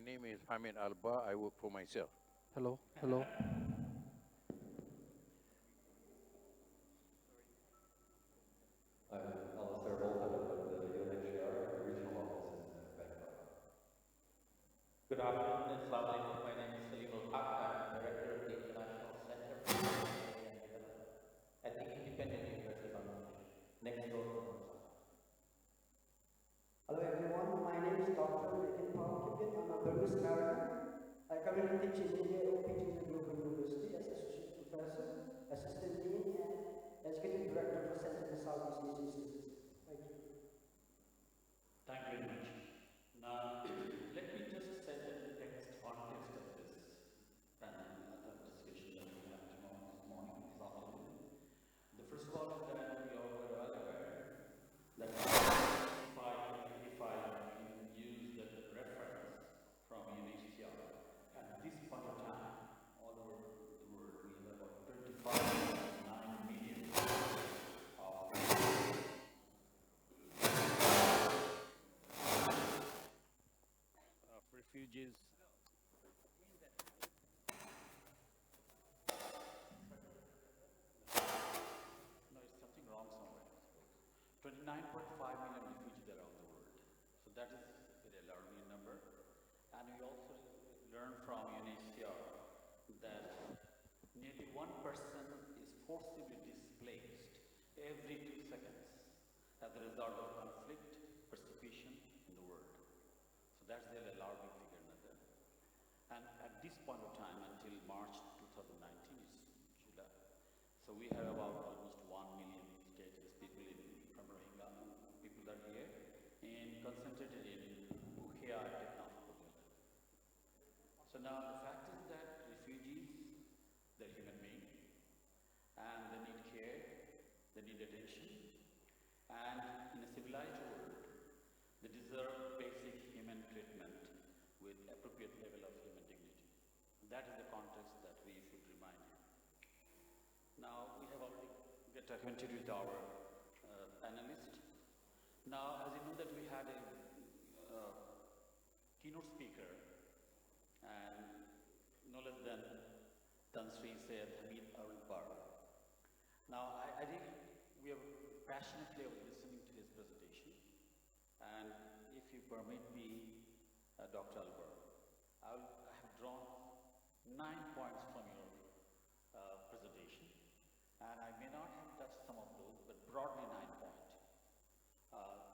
name is Hamid Alba. I work for myself. Hello, hello. I'm Alastair Bolton of the UNHCR Regional Office in Bangkok. Good afternoon, Assalamu alaikum. My name is Salim Al-Haq. I'm Director of the International Center for Humanitarian Development at the Independent University of Bangladesh, next door to Rosa. Hello everyone, my name is Dr. Nitin Paul. I'm a Burmese American. I currently teach in India OPT in the Global University as Associate Professor, Assistant Dean, and Executive Director for Center for Southeast Asian Studies. Thank you. Thank you very much. Now, let me just set the text context of this panel discussion that we have this morning, this afternoon. The first of all is that we are well aware that 85 use the reference from UNHCR. At this point of time, all over the world, we have about 35.9 million of refugees. No, it's something wrong somewhere. 29.5 million refugees around the world. So that is a very alarming number. And we also learned from UNHCR that nearly 1% is forcibly displaced every 2 seconds as a result of conflict, persecution in the world. So that's the alarming figure. And at this point of time, until March 2019, it's July, so we have about almost 1 million status people from Rohingya, people that are here, and concentrated in Bukhia and Teknaf. So now the fact is that refugees, they're human beings, and they need care, they need attention, and in a civilized world, they deserve basic human treatment with appropriate level of human dignity. That is the context that we should remind you. Now, we have already get acquainted with our panelists. Now, as you know that we had a keynote speaker, and no less than Tan Sri Syed Hamid Al-Bar. Now, I think we are passionately listening to his presentation, and if you permit me, Dr. Albar, I have drawn 9 points from your presentation, and I may not have touched some of those, but broadly 9 points.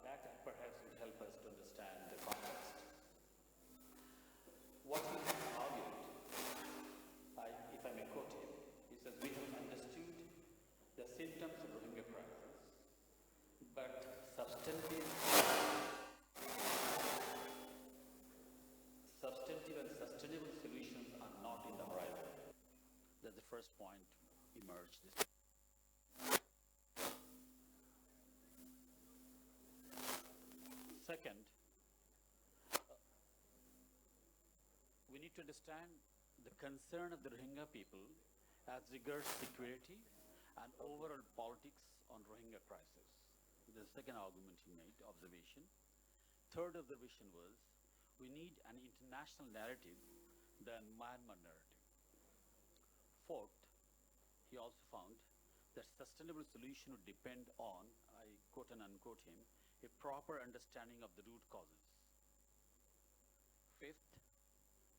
That perhaps would help us to understand the context. What he has argued, if I may quote him, he says, we have understood the symptoms of Rohingya crisis, but substantive and sustainable solutions are not in the horizon. That's the first point emerged. Second, we need to understand the concern of the Rohingya people as regards security and overall politics on Rohingya crisis. The second argument he made, observation. Third observation was, we need an international narrative than Myanmar narrative. Fourth, he also found that sustainable solution would depend on, I quote and unquote him, a proper understanding of the root causes. Fifth,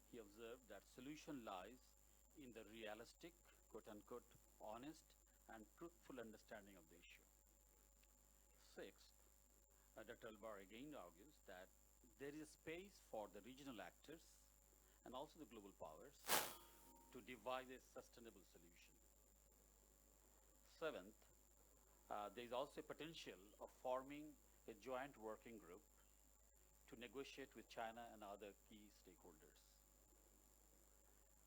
he observed that solution lies in the realistic, quote unquote, honest and truthful understanding of the issue. Sixth, Dr. Albar again argues that there is space for the regional actors and also the global powers to devise a sustainable solution. Seventh, there is also a potential of forming a joint working group to negotiate with China and other key stakeholders.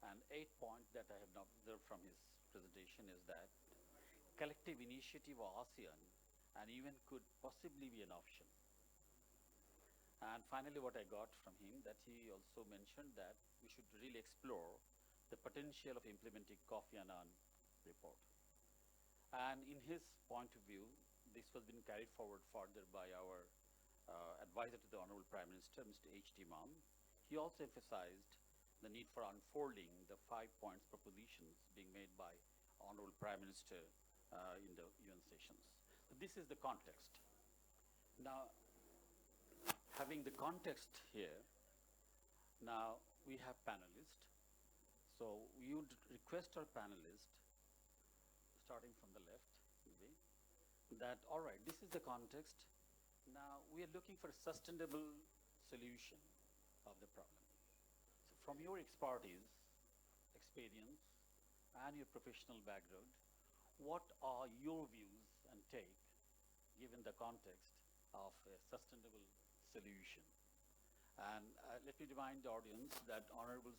And eighth point that I have observed from his presentation is that collective initiative of ASEAN and even could possibly be an option. And finally, what I got from him, that he also mentioned that we should really explore the potential of implementing Kofi Annan report. And in his point of view, this was being carried forward further by our advisor to the Honorable Prime Minister, Mr. H.D. Mam. he also emphasized the need for unfolding the 5 points propositions being made by Honorable Prime Minister in the UN sessions. So this is the context. Now, having the context here, now we have panelists. So we would request our panelists, starting from the left, maybe, that all right, this is the context. Now we are looking for a sustainable solution of the problem. So from your expertise, experience, and your professional background, what are your views and take given the context of a sustainable solution? And let me remind the audience that Honorable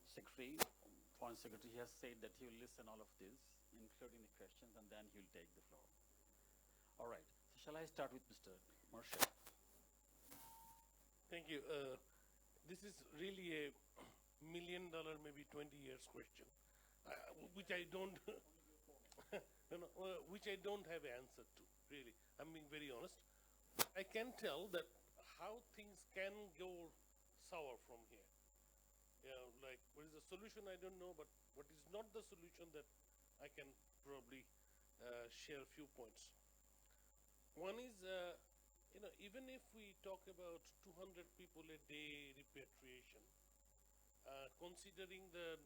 Secretary, Foreign Secretary, has said that he will listen all of this, including the questions, and then he will take the floor. All right. So shall I start with Mr. Marshall? Thank you. This is really a $1 million, maybe 20 years question, which I don't, which I don't have an answer to. Really, I'm being very honest. I can tell that how things can go sour from here. Like what is the solution? I don't know, but what is not the solution that I can probably share a few points. One is, even if we talk about 200 people a day repatriation, considering the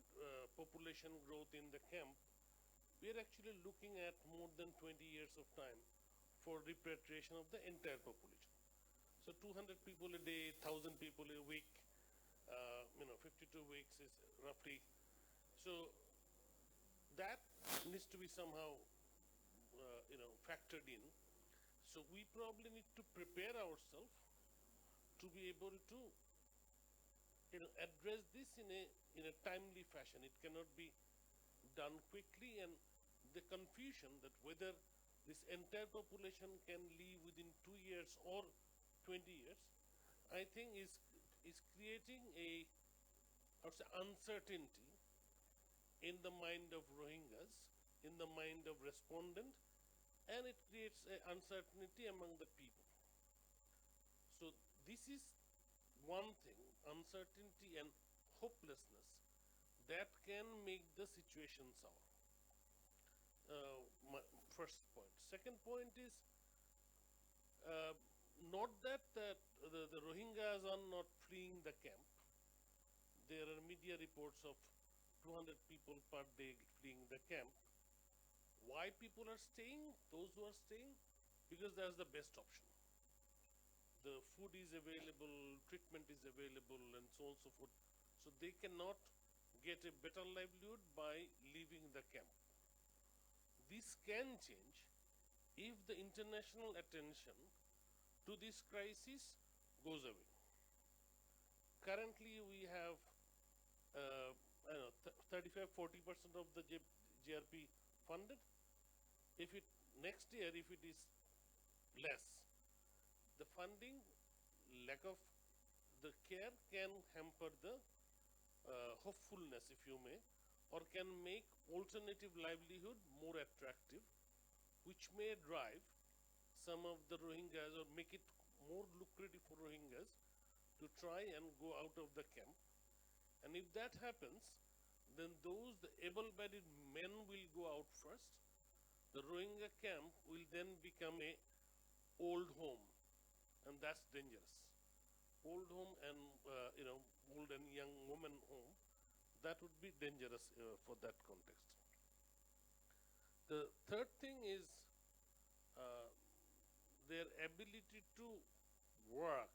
population growth in the camp, we are actually looking at more than 20 years of time for repatriation of the entire population. So 200 people a day, 1,000 people a week, 52 weeks is roughly. So that needs to be somehow, factored in. So we probably need to prepare ourselves to be able to, address this in a timely fashion. It cannot be done quickly, and the confusion that whether this entire population can leave within 2 years or 20 years, I think is creating a, I would say, uncertainty in the mind of Rohingyas, in the mind of respondent, and it creates an uncertainty among the people. So this is one thing, uncertainty and hopelessness, that can make the situation sour. My first point. Second point is, not that the Rohingyas are not fleeing the camp. There are media reports of 200 people per day fleeing the camp. Why people are staying? Those who are staying, because that's the best option. The food is available, treatment is available, and so on and so forth. So they cannot get a better livelihood by leaving the camp. This can change if the international attention to this crisis goes away. Currently, we have, I don't know, 35–40% of the GRP funded. If it next year, if it is less, the funding, lack of the care can hamper the hopefulness, if you may, or can make alternative livelihood more attractive, which may drive some of the Rohingyas or make it more lucrative for Rohingyas to try and go out of the camp. And if that happens, then the able-bodied men will go out first. The Rohingya camp will then become a old home, and that's dangerous. Old home and old and young woman home, that would be dangerous for that context. The third thing is their ability to work.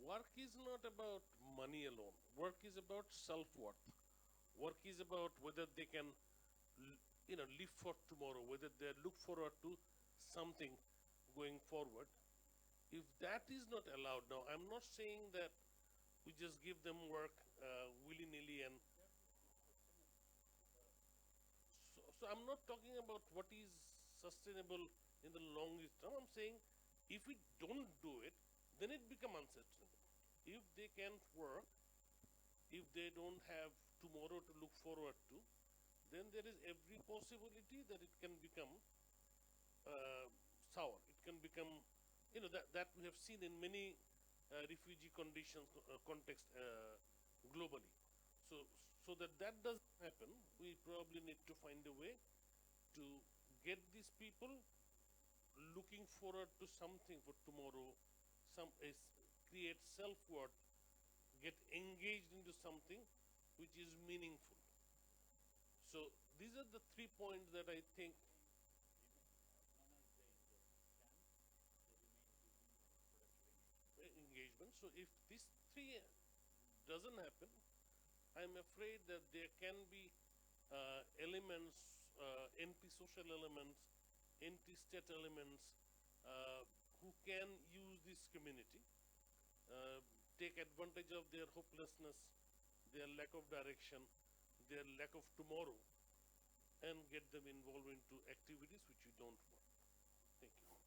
Work is not about money alone. Work is about self-worth. Work is about whether they can, live for tomorrow, whether they look forward to something going forward. If that is not allowed, now I'm not saying that we just give them work willy-nilly, and so I'm not talking about what is sustainable in the long term. I'm saying if we don't do it, then it becomes unsustainable. If they can't work, if they don't have tomorrow to look forward to, then there is every possibility that it can become sour. It can become, that we have seen in many refugee conditions context globally. So, so that that doesn't happen, we probably need to find a way to get these people looking forward to something for tomorrow, some is create self-worth, get engaged into something which is meaningful. So these are the 3 points that I think engagement. So if this three doesn't happen, I'm afraid that there can be elements, anti-social elements, anti-state elements, who can use this community, uh, take advantage of their hopelessness, their lack of direction, their lack of tomorrow, and get them involved into activities which we don't want.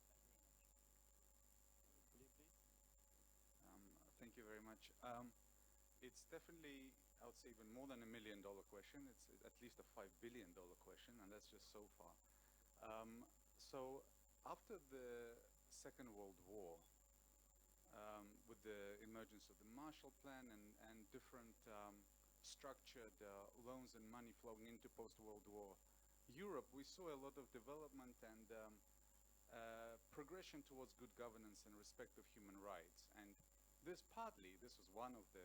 Thank you. Thank you very much. It's definitely, I would say, even more than $1 million question. It's at least a $5 billion question, and that's just so far. So after the Second World War, with the emergence of the Marshall Plan and different structured loans and money flowing into post-World War Europe, we saw a lot of development and progression towards good governance and respect of human rights. And this was one of the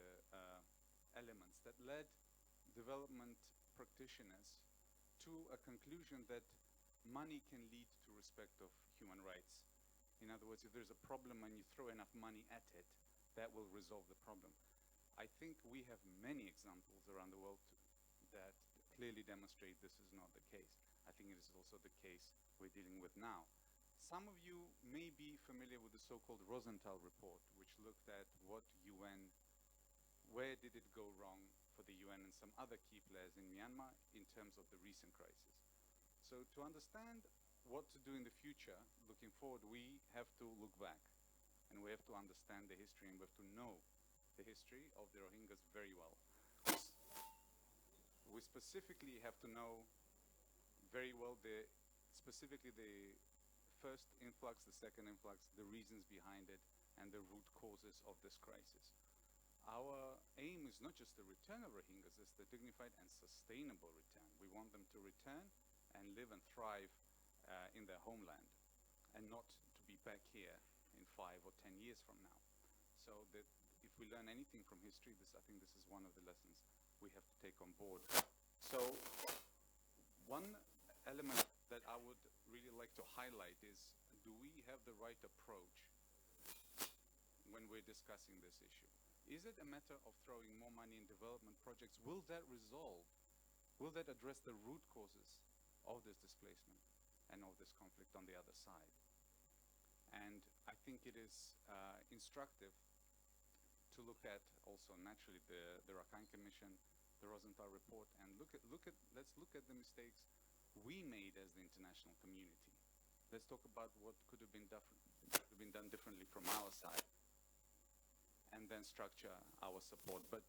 elements that led development practitioners to a conclusion that money can lead to respect of human rights. In other words, if there's a problem and you throw enough money at it, that will resolve the problem. I think we have many examples around the world that clearly demonstrate this is not the case. I think it is also the case we're dealing with now. Some of you may be familiar with the so-called Rosenthal report, which looked at where did it go wrong for the UN and some other key players in Myanmar in terms of the recent crisis. So to understand what to do in the future, looking forward, we have to look back and we have to understand the history and we have to know the history of the Rohingyas very well. We specifically have to know very well specifically the first influx, the second influx, the reasons behind it, and the root causes of this crisis. Our aim is not just the return of Rohingyas, it's the dignified and sustainable return. We want them to return and live and thrive in their homeland, and not to be back here in 5 or 10 years from now. So that if we learn anything from history, I think this is one of the lessons we have to take on board. So one element that I would really like to highlight is, do we have the right approach when we're discussing this issue? Is it a matter of throwing more money in development projects? Will that address the root causes of this displacement and of this conflict on the other side? And I think it is instructive to look at also naturally the Rakhine Commission, the Rosenthal report, and let's look at the mistakes we made as the international community. Let's talk about what could have been done differently from our side, and then structure our support. But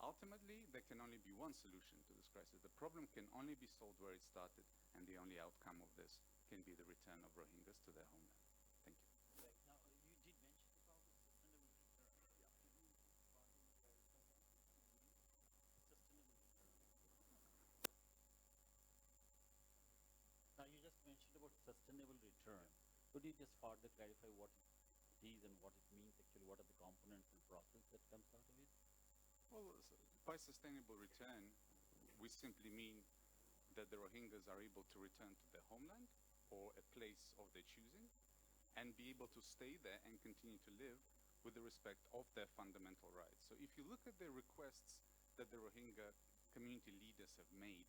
ultimately, there can only be one solution to this crisis. The problem can only be solved where it started, and the only outcome of this can be the return of Rohingyas to their homeland. Thank you. Right. Now, you did mention about the sustainable return. Yeah. Can you partly clarify that? Sustainable return. Now, you just mentioned about sustainable return. Could you just further clarify what it is and what it means actually? What are the components and process that comes out of it? Well, by sustainable return, we simply mean that the Rohingyas are able to return to their homeland or a place of their choosing and be able to stay there and continue to live with the respect of their fundamental rights. So if you look at the requests that the Rohingya community leaders have made,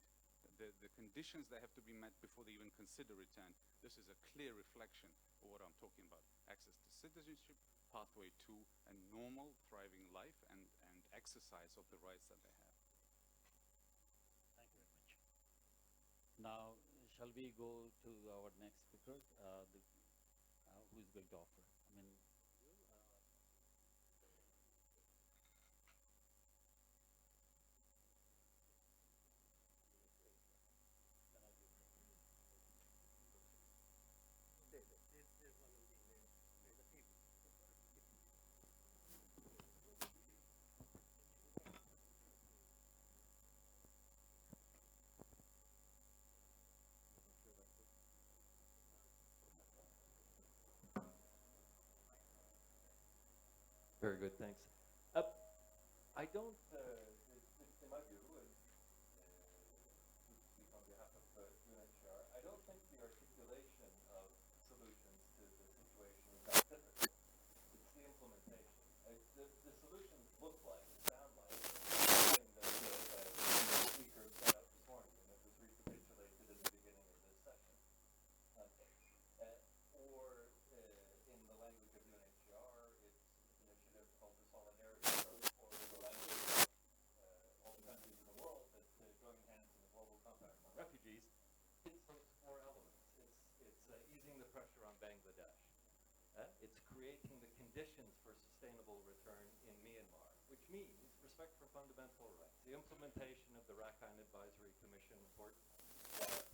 the conditions that have to be met before they even consider return, this is a clear reflection of what I'm talking about. Access to citizenship, pathway to a normal, thriving life, and exercise of the rights that they have. Thank you very much. Now, shall we go to our next speaker, who is going to offer? I mean, Very good, thanks. I don't, they might be rude, to speak on behalf of UNHCR. I don't think the articulation of solutions to the situation is that difficult. It's the implementation. The solutions look like, sound like, something that the speaker set up this morning, and it was recapitulated at the beginning of this session. Or in the language of UNHCR, it's an initiative called the Solidarity Approach, or the language of all the countries in the world that join hands in the Global Compact on Refugees. It's those four elements. It's easing the pressure on Bangladesh. It's creating the conditions for sustainable return in Myanmar, which means respect for fundamental rights, the implementation of the Rakhine Advisory Commission report,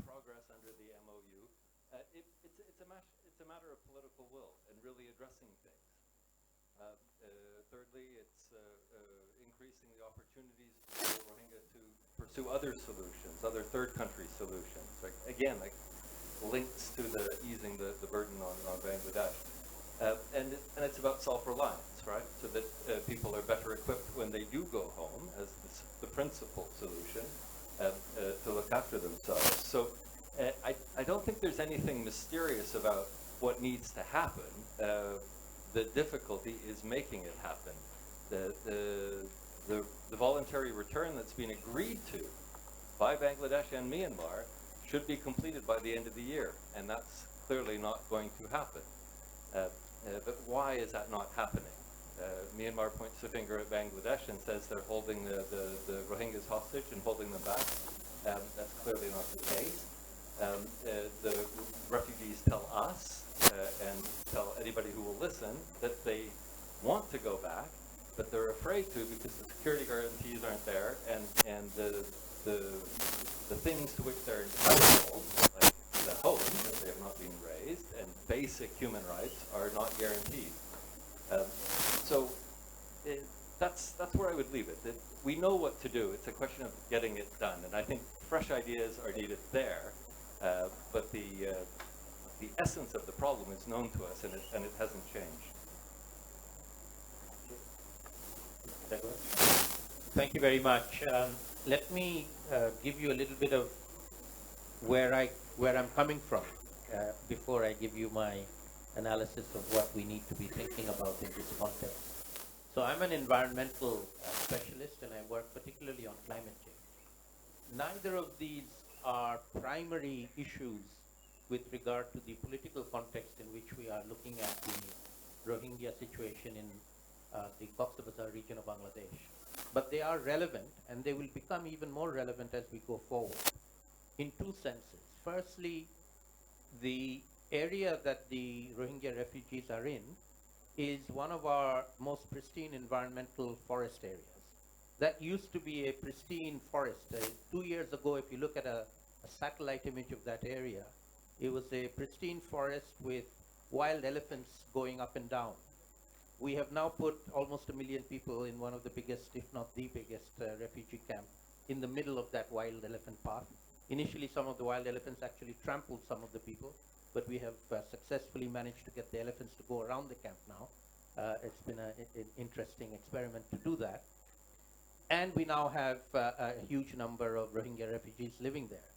progress under the MOU. It's a matter of political will and really addressing things. Thirdly, it's increasing the opportunities for Rohingya to pursue other solutions, other third country solutions. Like, again, like links to the easing the burden on Bangladesh. And it's about self-reliance, right? So that people are better equipped when they do go home, as the principal solution, to look after themselves. So I don't think there's anything mysterious about what needs to happen. The difficulty is making it happen. The voluntary return that's been agreed to by Bangladesh and Myanmar should be completed by the end of the year, and that's clearly not going to happen. But why is that not happening? Myanmar points the finger at Bangladesh and says they're holding the Rohingyas hostage and holding them back. That's clearly not the case. The refugees tell us and tell anybody who will listen that they want to go back, but they're afraid to because the security guarantees aren't there, and the things to which they're entitled, like the home that they have not been raised, and basic human rights are not guaranteed. So that's where I would leave it. We know what to do. It's a question of getting it done, and I think fresh ideas are needed there. But the essence of the problem is known to us, and it hasn't changed. Thank you very much. Let me give you a little bit of where I'm coming from before I give you my analysis of what we need to be thinking about in this context. So I'm an environmental specialist, and I work particularly on climate change. Neither of these are primary issues with regard to the political context in which we are looking at the Rohingya situation in the Cox's Bazar region of Bangladesh. But they are relevant, and they will become even more relevant as we go forward in two senses. Firstly, the area that the Rohingya refugees are in is one of our most pristine environmental forest areas. That used to be a pristine forest. 2 years ago, if you look at a satellite image of that area, it was a pristine forest with wild elephants going up and down. We have now put almost 1 million people in one of the biggest, if not the biggest, refugee camp in the middle of that wild elephant path. Initially, some of the wild elephants actually trampled some of the people, but we have successfully managed to get the elephants to go around the camp now. It's been an interesting experiment to do that. And we now have a huge number of Rohingya refugees living there.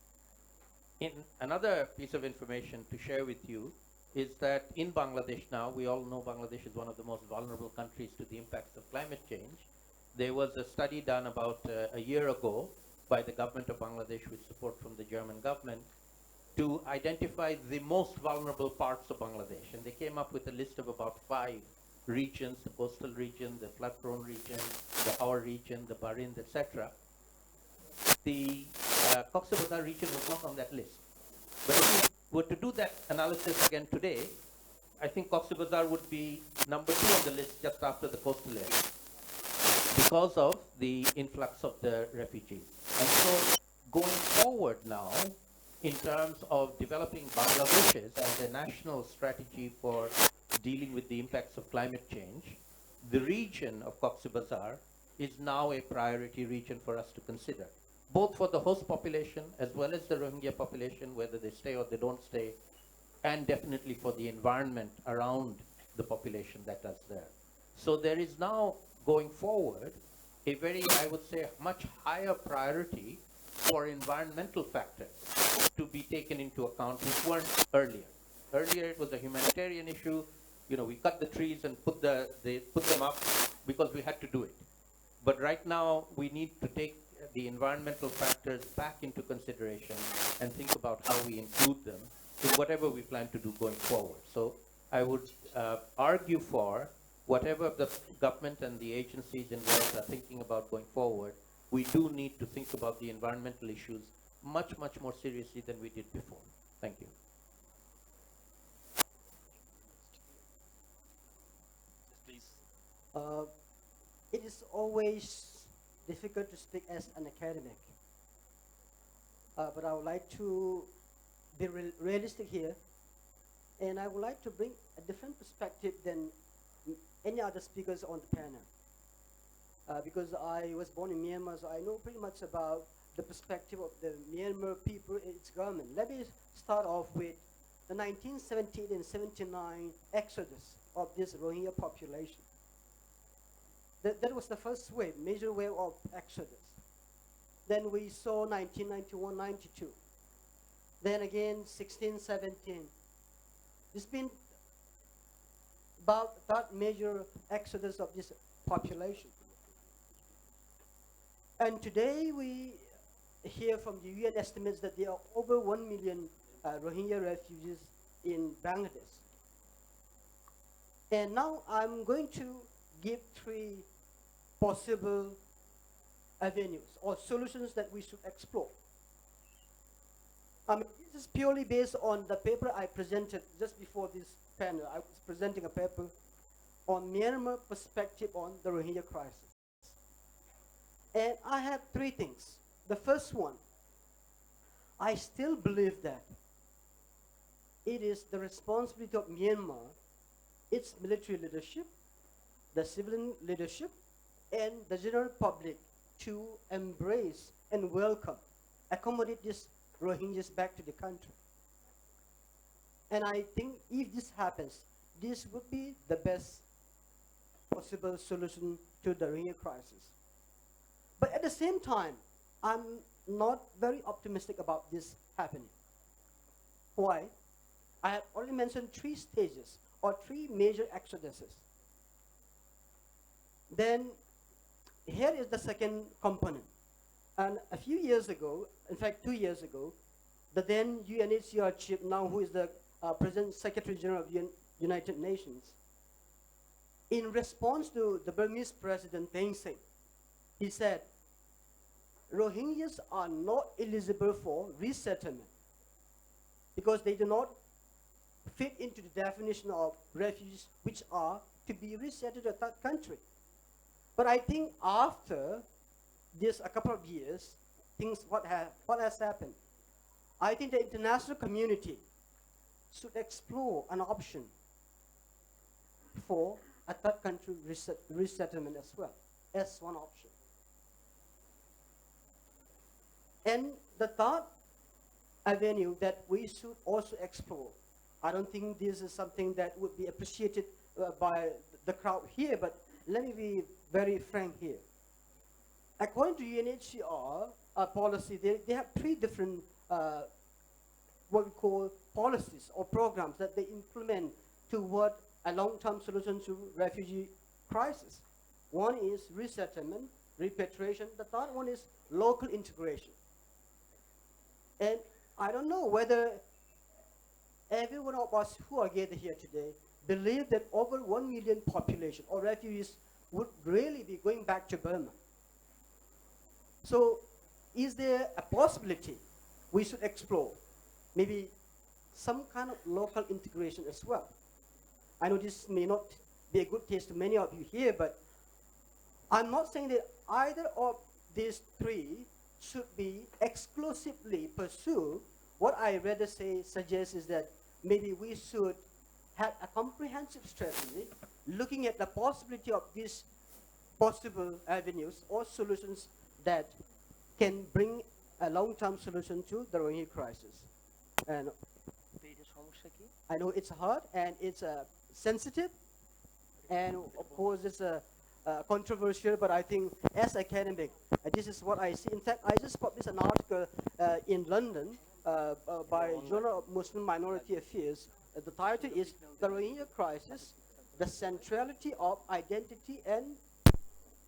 In another piece of information to share with you is that in Bangladesh now, we all know Bangladesh is one of the most vulnerable countries to the impacts of climate change. There was a study done about a year ago by the government of Bangladesh with support from the German government to identify the most vulnerable parts of Bangladesh. And they came up with a list of about 5 regions: the coastal region, the flood-prone region, the Hawar region, the Barind, etc. The Cox's Bazar region was not on that list. But if we were to do that analysis again today, I think Cox's Bazar would be number 2 on the list just after the coastal area because of the influx of the refugees. And so going forward now, in terms of developing Bangladesh's as a national strategy for dealing with the impacts of climate change, the region of Cox's Bazar is now a priority region for us to consider, both for the host population as well as the Rohingya population, whether they stay or they don't stay, and definitely for the environment around the population that is there. So there is now, going forward, a very, I would say, much higher priority for environmental factors to be taken into account, which weren't earlier. Earlier it was a humanitarian issue. You know, we cut the trees and put them up because we had to do it. But right now we need to take the environmental factors back into consideration and think about how we include them in whatever we plan to do going forward. So I would argue for whatever the government and the agencies involved are thinking about going forward, we do need to think about the environmental issues much, much more seriously than we did before. Thank you. Please. It is always difficult to speak as an academic, but I would like to be realistic here, and I would like to bring a different perspective than any other speakers on the panel. Because I was born in Myanmar, so I know pretty much about the perspective of the Myanmar people and its government. Let me start off with the 1978 and 79 exodus of this Rohingya population. That was the first wave, major wave of exodus. Then we saw 1991, 92. Then again, 16, 17. It's been about that major exodus of this population. And today we hear from the UN estimates that there are over 1 million Rohingya refugees in Bangladesh. And now I'm going to give 3 possible avenues or solutions that we should explore. This is purely based on the paper I presented just before this panel. I was presenting a paper on Myanmar perspective on the Rohingya crisis. And I have 3 things. The first one, I still believe that it is the responsibility of Myanmar, its military leadership, the civilian leadership, and the general public to embrace and welcome, accommodate these Rohingyas back to the country. And I think if this happens, this would be the best possible solution to the Rohingya crisis. But at the same time, I'm not very optimistic about this happening. Why? I have already mentioned 3 stages or 3 major exoduses. Then here is the second component. And a few years ago, in fact 2 years ago, the then UNHCR chief, now who is the present Secretary General of United Nations, in response to the Burmese President Thein Sein, he said, Rohingyas are not eligible for resettlement because they do not fit into the definition of refugees which are to be resettled at that country. But I think after this a couple of years, what has happened? I think the international community should explore an option for a third country resettlement as well, as one option. And the third avenue that we should also explore, I don't think this is something that would be appreciated by the crowd here, but let me be very frank here. According to UNHCR policy, they have 3 different what we call policies or programs that they implement toward a long-term solution to refugee crisis. One is resettlement, repatriation. The third one is local integration. And I don't know whether every one of us who are gathered here today believe that over 1 million population or refugees would really be going back to Burma. So is there a possibility we should explore maybe some kind of local integration as well? I know this may not be a good taste to many of you here, but I'm not saying that either of these 3 should be exclusively pursued. What I rather suggest is that maybe we should have a comprehensive strategy looking at the possibility of these possible avenues or solutions that can bring a long-term solution to the Rohingya crisis. And I know it's hard and it's sensitive, And of course, it's controversial, but I think as academic, this is what I see. In fact, I just published an article in London by Journal of Muslim Minority Affairs. The title is "The Rohingya Crisis: The Centrality of Identity and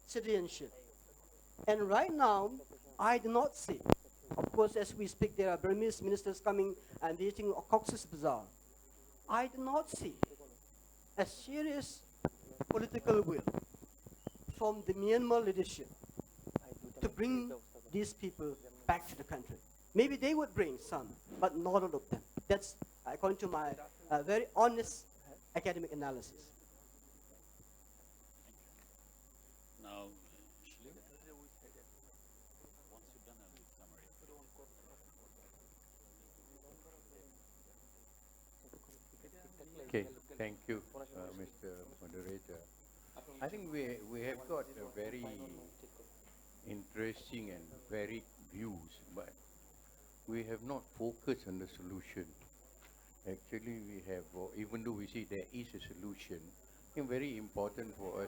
Citizenship." And right now, I do not see. Of course, as we speak, there are Burmese ministers coming and visiting Cox's Bazar. I do not see a serious political will from the Myanmar leadership to bring these people back to the country. Maybe they would bring some, but not all of them. That's according to my very honest academic analysis. Now, Shlim, once you've done a summary. Okay, thank you, Mr. Moderator. I think we have got a very interesting and varied views, but we have not focused on the solution. Actually, we have, even though we see there is a solution, I think very important for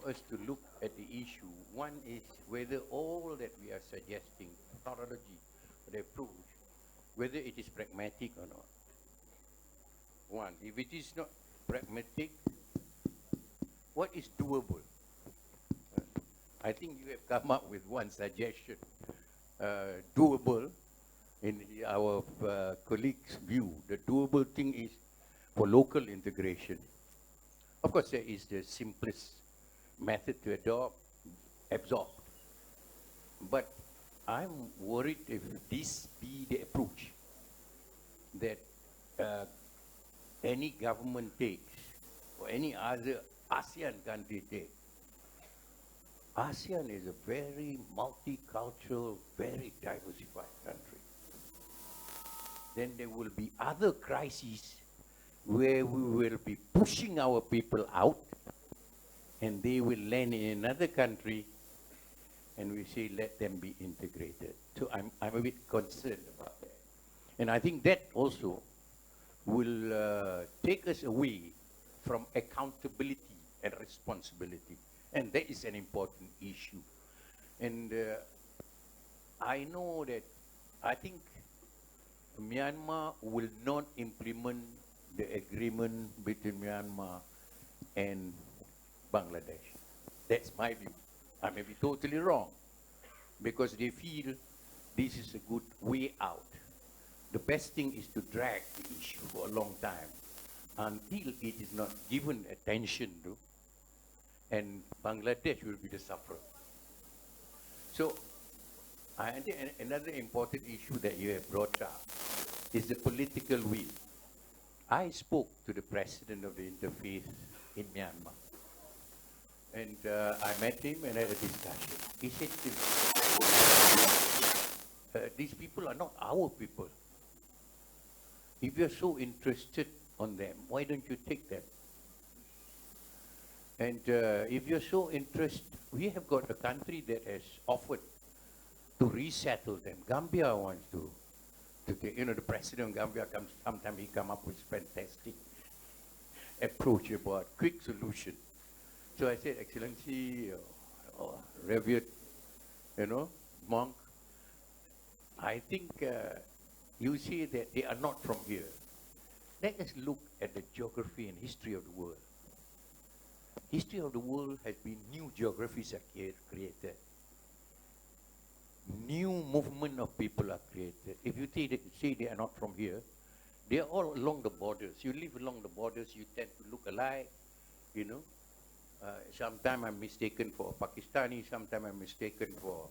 us to look at the issue. One is whether all that we are suggesting, methodology, the approach, whether it is pragmatic or not. One, if it is not pragmatic, what is doable? I think you have come up with one suggestion, doable, in our colleagues' view. The doable thing is for local integration. Of course, there is the simplest method to adopt, absorb. But I'm worried if this be the approach that any government takes, or any other ASEAN country takes. ASEAN is a very multicultural, very diversified country. Then there will be other crises where we will be pushing our people out, and they will land in another country, and we say let them be integrated. So I'm a bit concerned about that. And I think that also will take us away from accountability and responsibility. And that is an important issue. And I know that I think Myanmar will not implement the agreement between Myanmar and Bangladesh. That's my view. I may be totally wrong, because they feel this is a good way out. The best thing is to drag the issue for a long time until it is not given attention to, and Bangladesh will be the sufferer. So I think another important issue that you have brought up is the political will. I spoke to the president of the interfaith in Myanmar. And I met him and had a discussion. He said to me, these people are not our people. If you're so interested on them, why don't you take them? And if you're so interested, we have got a country that has offered to resettle them. Gambia wants to take, the president of Gambia comes, sometimes he come up with fantastic approach about quick solution. So I said, Excellency, revered, monk, I think you see that they are not from here. Let us look at the geography and history of the world. History of the world has been new geographies are created. New movement of people are created. If you say they are not from here, they are all along the borders. You live along the borders, you tend to look alike, Sometimes I'm mistaken for Pakistani, sometimes I'm mistaken for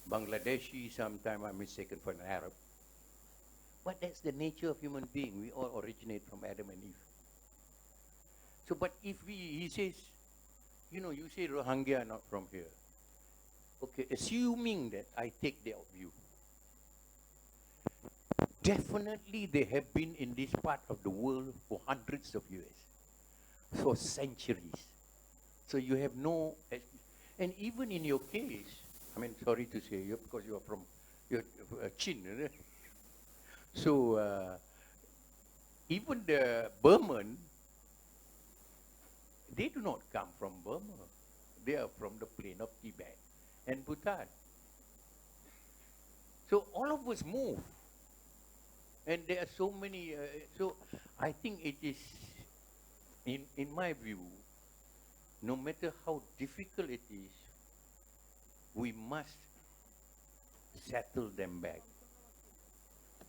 Bangladeshi, sometimes I'm mistaken for an Arab. But that's the nature of human being. We all originate from Adam and Eve. So, but if he says, you say Rohingya are not from here. Okay, assuming that I take their view. Definitely they have been in this part of the world for hundreds of years, for centuries. So you have no, and even in your case, sorry to say, because you are from Chin, so even the Burman, they do not come from Burma. They are from the plain of Tibet and Bhutan. So all of us move. And there are so many, so I think it is, in my view, no matter how difficult it is, we must settle them back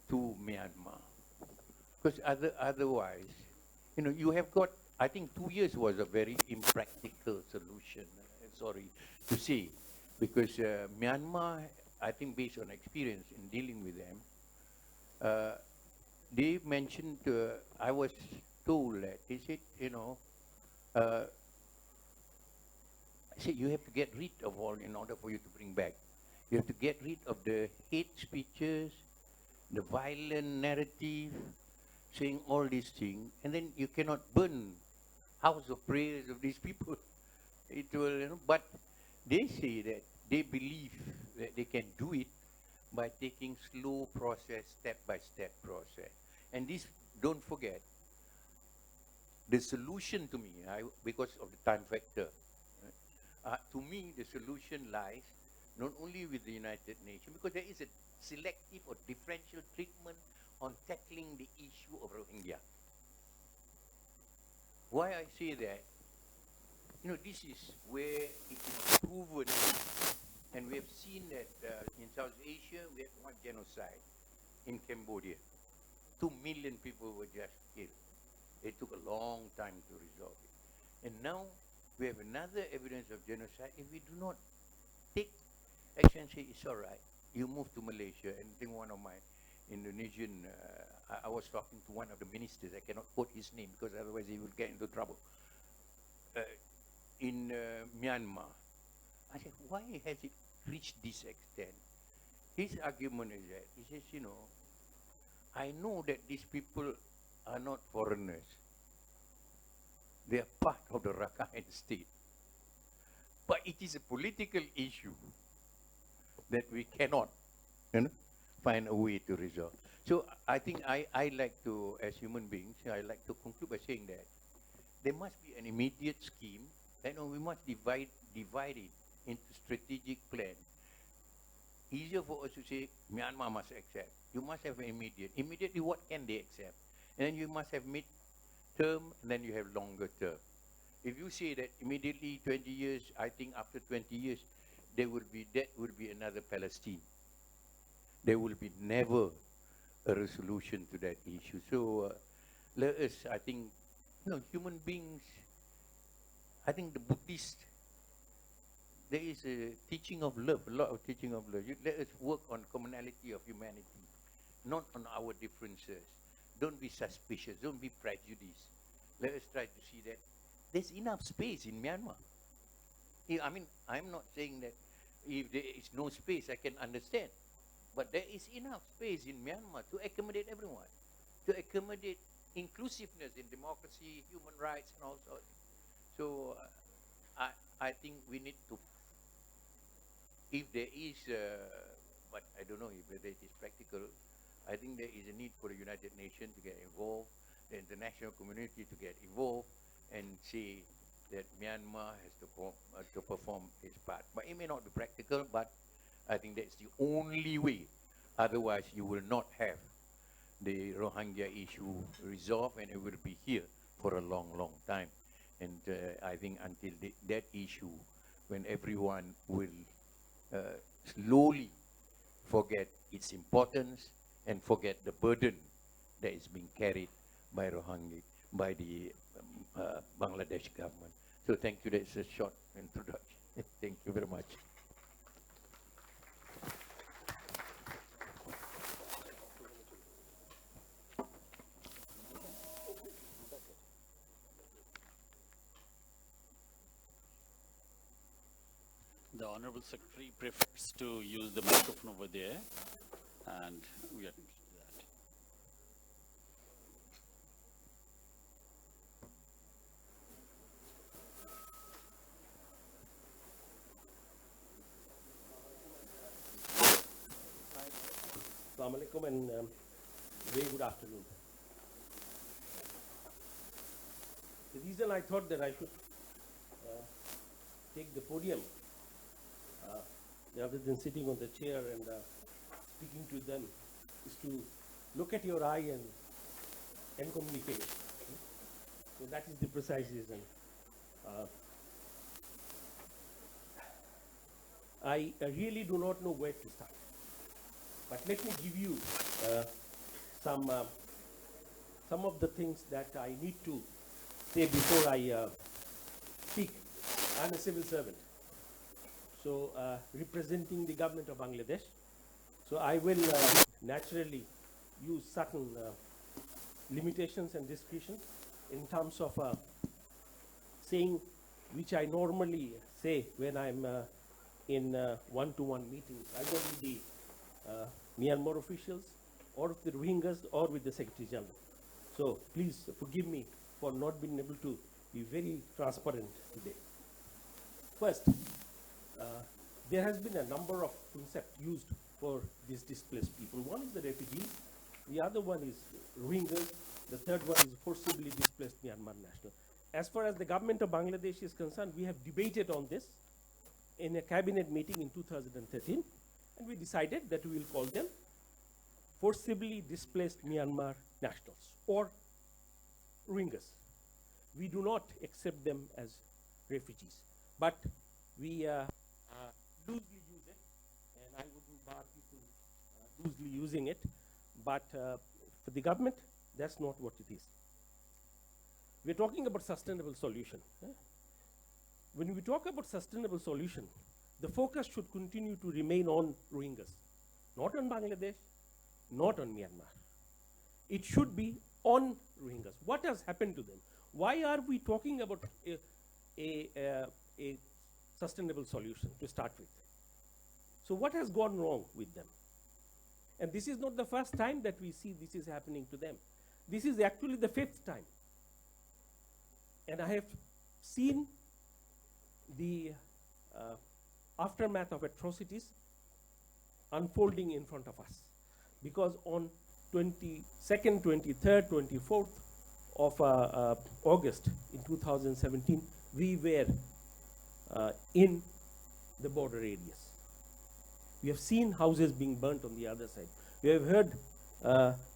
to Myanmar. Because otherwise, you have got, I think 2 years was a very impractical solution, sorry to say, because Myanmar, I think based on experience in dealing with them, they mentioned, I was told that, they said, I said, you have to get rid of all in order for you to bring back. You have to get rid of the hate speeches, the violent narrative, saying all these things, and then you cannot burn house of prayers of these people. It will, but they say that they believe that they can do it by taking slow process, step-by-step process. And this, don't forget, the solution to me, because of the time factor, to me, the solution lies not only with the United Nations, because there is a selective or differential treatment on tackling the issue of Rohingya. Why I say that, this is where it is proven, and we have seen that in South Asia, we had one genocide in Cambodia. 2 million people were just killed. It took a long time to resolve it. And now we have another evidence of genocide. If we do not take action, say it's all right, you move to Malaysia. And I think one of my Indonesian, I was talking to one of the ministers, I cannot quote his name because otherwise he will get into trouble. In Myanmar, I said, why has it reached this extent? His argument is that, he says, I know that these people are not foreigners. They are part of the Rakhine state. But it is a political issue that we cannot find a way to resolve. So I think I like to, as human beings, I like to conclude by saying that there must be an immediate scheme. We must divide it into strategic plan. Easier for us to say, Myanmar must accept. You must have an immediate. Immediately, what can they accept? And then you must have mid-term, and then you have longer term. If you say that immediately 20 years, I think after 20 years, that would be another Palestine. There will be never a resolution to that issue. So let us, I think, human beings, I think the Buddhist, there is a teaching of love, a lot of teaching of love. Let us work on commonality of humanity, not on our differences. Don't be suspicious, don't be prejudiced. Let us try to see that there's enough space in Myanmar. I mean, I'm not saying that if there is no space, I can understand. But there is enough space in Myanmar to accommodate everyone, to accommodate inclusiveness in democracy, human rights, and all sorts. So I think we need to, if there is, but I don't know if whether it is practical, I think there is a need for the United Nations to get involved, the international community to get involved, and say that Myanmar has to perform its part. But it may not be practical, but I think that's the only way. Otherwise, you will not have the Rohingya issue resolved, and it will be here for a long, long time. And I think until that issue, when everyone will slowly forget its importance and forget the burden that is being carried by Rohingya, by the Bangladesh government. So thank you. That's a short introduction. Thank you very much. The Honorable Secretary prefers to use the microphone over there, and we are going to do that. Assalamu alaikum and very good afternoon. The reason I thought that I should take the podium rather than sitting on the chair and speaking to them is to look at your eye and communicate. So that is the precise reason. I really do not know where to start. But let me give you some of the things that I need to say before I speak. I'm a civil servant, so representing the government of Bangladesh. So I will naturally use certain limitations and discretion in terms of saying which I normally say when I'm in one-to-one meetings, either with the Myanmar officials or with the Rohingyas or with the Secretary General. So please forgive me for not being able to be very transparent today. First, there has been a number of concepts used for these displaced people. One is the refugees, the other one is Rohingyas, the third one is forcibly displaced Myanmar national. As far as the government of Bangladesh is concerned, we have debated on this in a cabinet meeting in 2013, and we decided that we will call them forcibly displaced Myanmar nationals or Rohingyas. We do not accept them as refugees, but we loosely use it, and I wouldn't bar people loosely using it, but for the government, that's not what it is. We're talking about sustainable solution. When we talk about sustainable solution, the focus should continue to remain on Rohingyas, not on Bangladesh, not on Myanmar. It should be on Rohingyas. What has happened to them? Why are we talking about a sustainable solution to start with? So what has gone wrong with them? And this is not the first time that we see this is happening to them. This is actually the 5th time. And I have seen the aftermath of atrocities unfolding in front of us. Because on 22nd, 23rd, 24th of August in 2017, we were in the border areas. We have seen houses being burnt on the other side. We have heard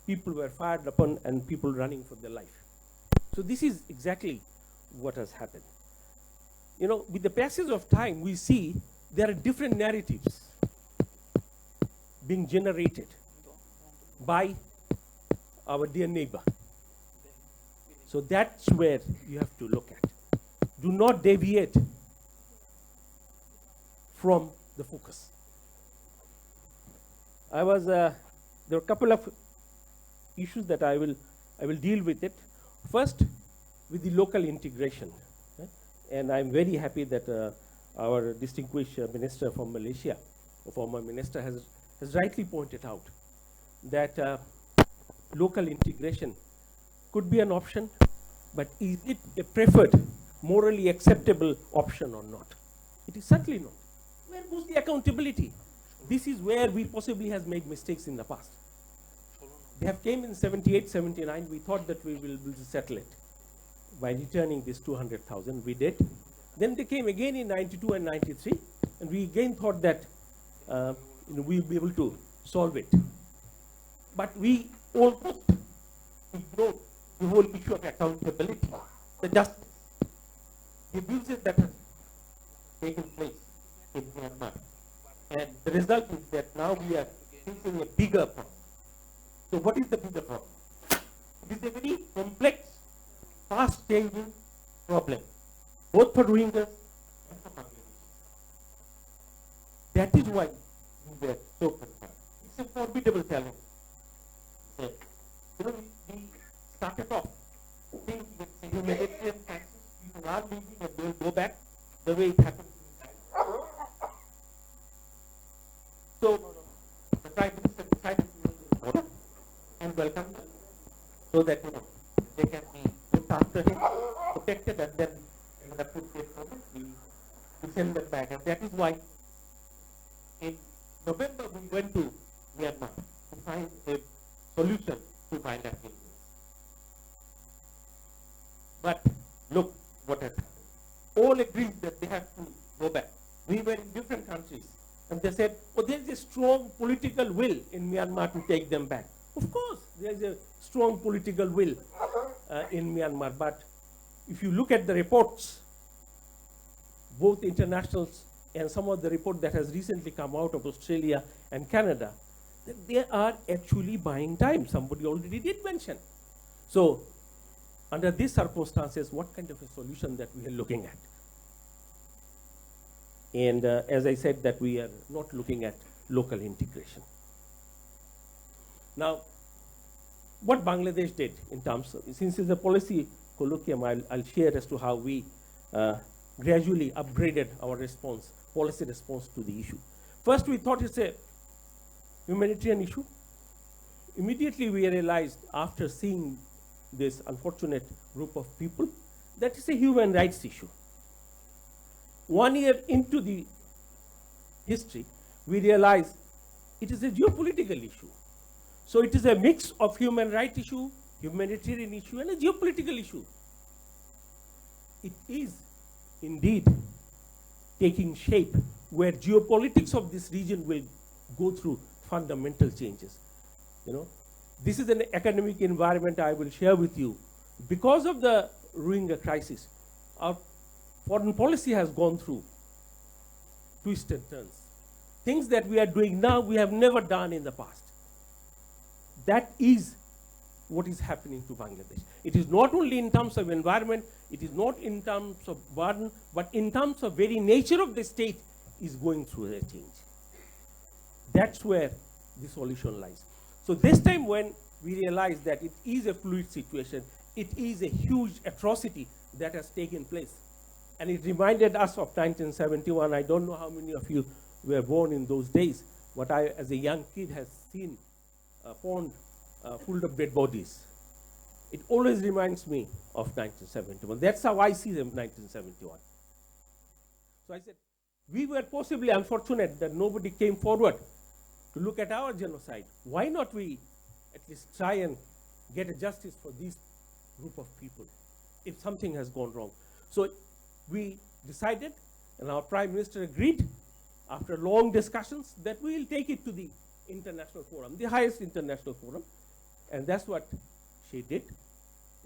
people were fired upon and people running for their life. So this is exactly what has happened. You know, with the passage of time, we see there are different narratives being generated by our dear neighbor. So that's where you have to look at. Do not deviate from the focus. There are a couple of issues that I will deal with it. First, with the local integration. And I'm very happy that our distinguished minister from Malaysia, former minister, has rightly pointed out that local integration could be an option, but is it a preferred, morally acceptable option or not? It is certainly not. Where goes the accountability? This is where we possibly have made mistakes in the past. They have came in 78, 79. We thought that we will settle it by returning this 200,000. We did. Then they came again in 92 and 93, and we again thought that we'll be able to solve it. But we almost ignored the whole issue of accountability, the justice, the abuses that have taken place in Myanmar. And the result is that now we are facing a bigger problem. So what is the bigger problem? It is a very complex, fast-changing problem, both for Rohingyas and for Bangladesh. That is why we were so concerned. It's a formidable challenge. We started off things with humanitarian crisis. People are leaving and they will go back the way it happened. So the Prime Minister decided to use this border and welcome them so that they can be looked after him, protected, and then in an appropriate moment we send them back. And that is why in November we went to Myanmar to find a solution to bilateral. But look what had happened. All agreed that they have to go back. We were in different countries. And they said, oh, there is a strong political will in Myanmar to take them back. Of course, there is a strong political will in Myanmar. But if you look at the reports, both internationals and some of the report that has recently come out of Australia and Canada, that they are actually buying time. Somebody already did mention. So, under these circumstances, what kind of a solution that we are looking at? And as I said, that we are not looking at local integration. Now, what Bangladesh did in terms of, since it's a policy colloquium, I'll share as to how we gradually upgraded our response, policy response to the issue. First, we thought it's a humanitarian issue. Immediately, we realized after seeing this unfortunate group of people that it's a human rights issue. 1 year into the history, we realized it is a geopolitical issue. So it is a mix of human rights issue, humanitarian issue, and a geopolitical issue. It is indeed taking shape where geopolitics of this region will go through fundamental changes. You know, this is an economic environment I will share with you. Because of the Rohingya crisis, our foreign policy has gone through twists and turns. Things that we are doing now, we have never done in the past. That is what is happening to Bangladesh. It is not only in terms of environment, it is not in terms of burden, but in terms of very nature of the state is going through a change. That's where the solution lies. So this time when we realize that it is a fluid situation, it is a huge atrocity that has taken place. And it reminded us of 1971. I don't know how many of you were born in those days, but I, as a young kid, have seen a pond full of dead bodies. It always reminds me of 1971. That's how I see them, 1971. So I said, we were possibly unfortunate that nobody came forward to look at our genocide. Why not we at least try and get a justice for this group of people if something has gone wrong? So we decided, and our Prime Minister agreed, after long discussions, that we will take it to the international forum, the highest international forum. And that's what she did.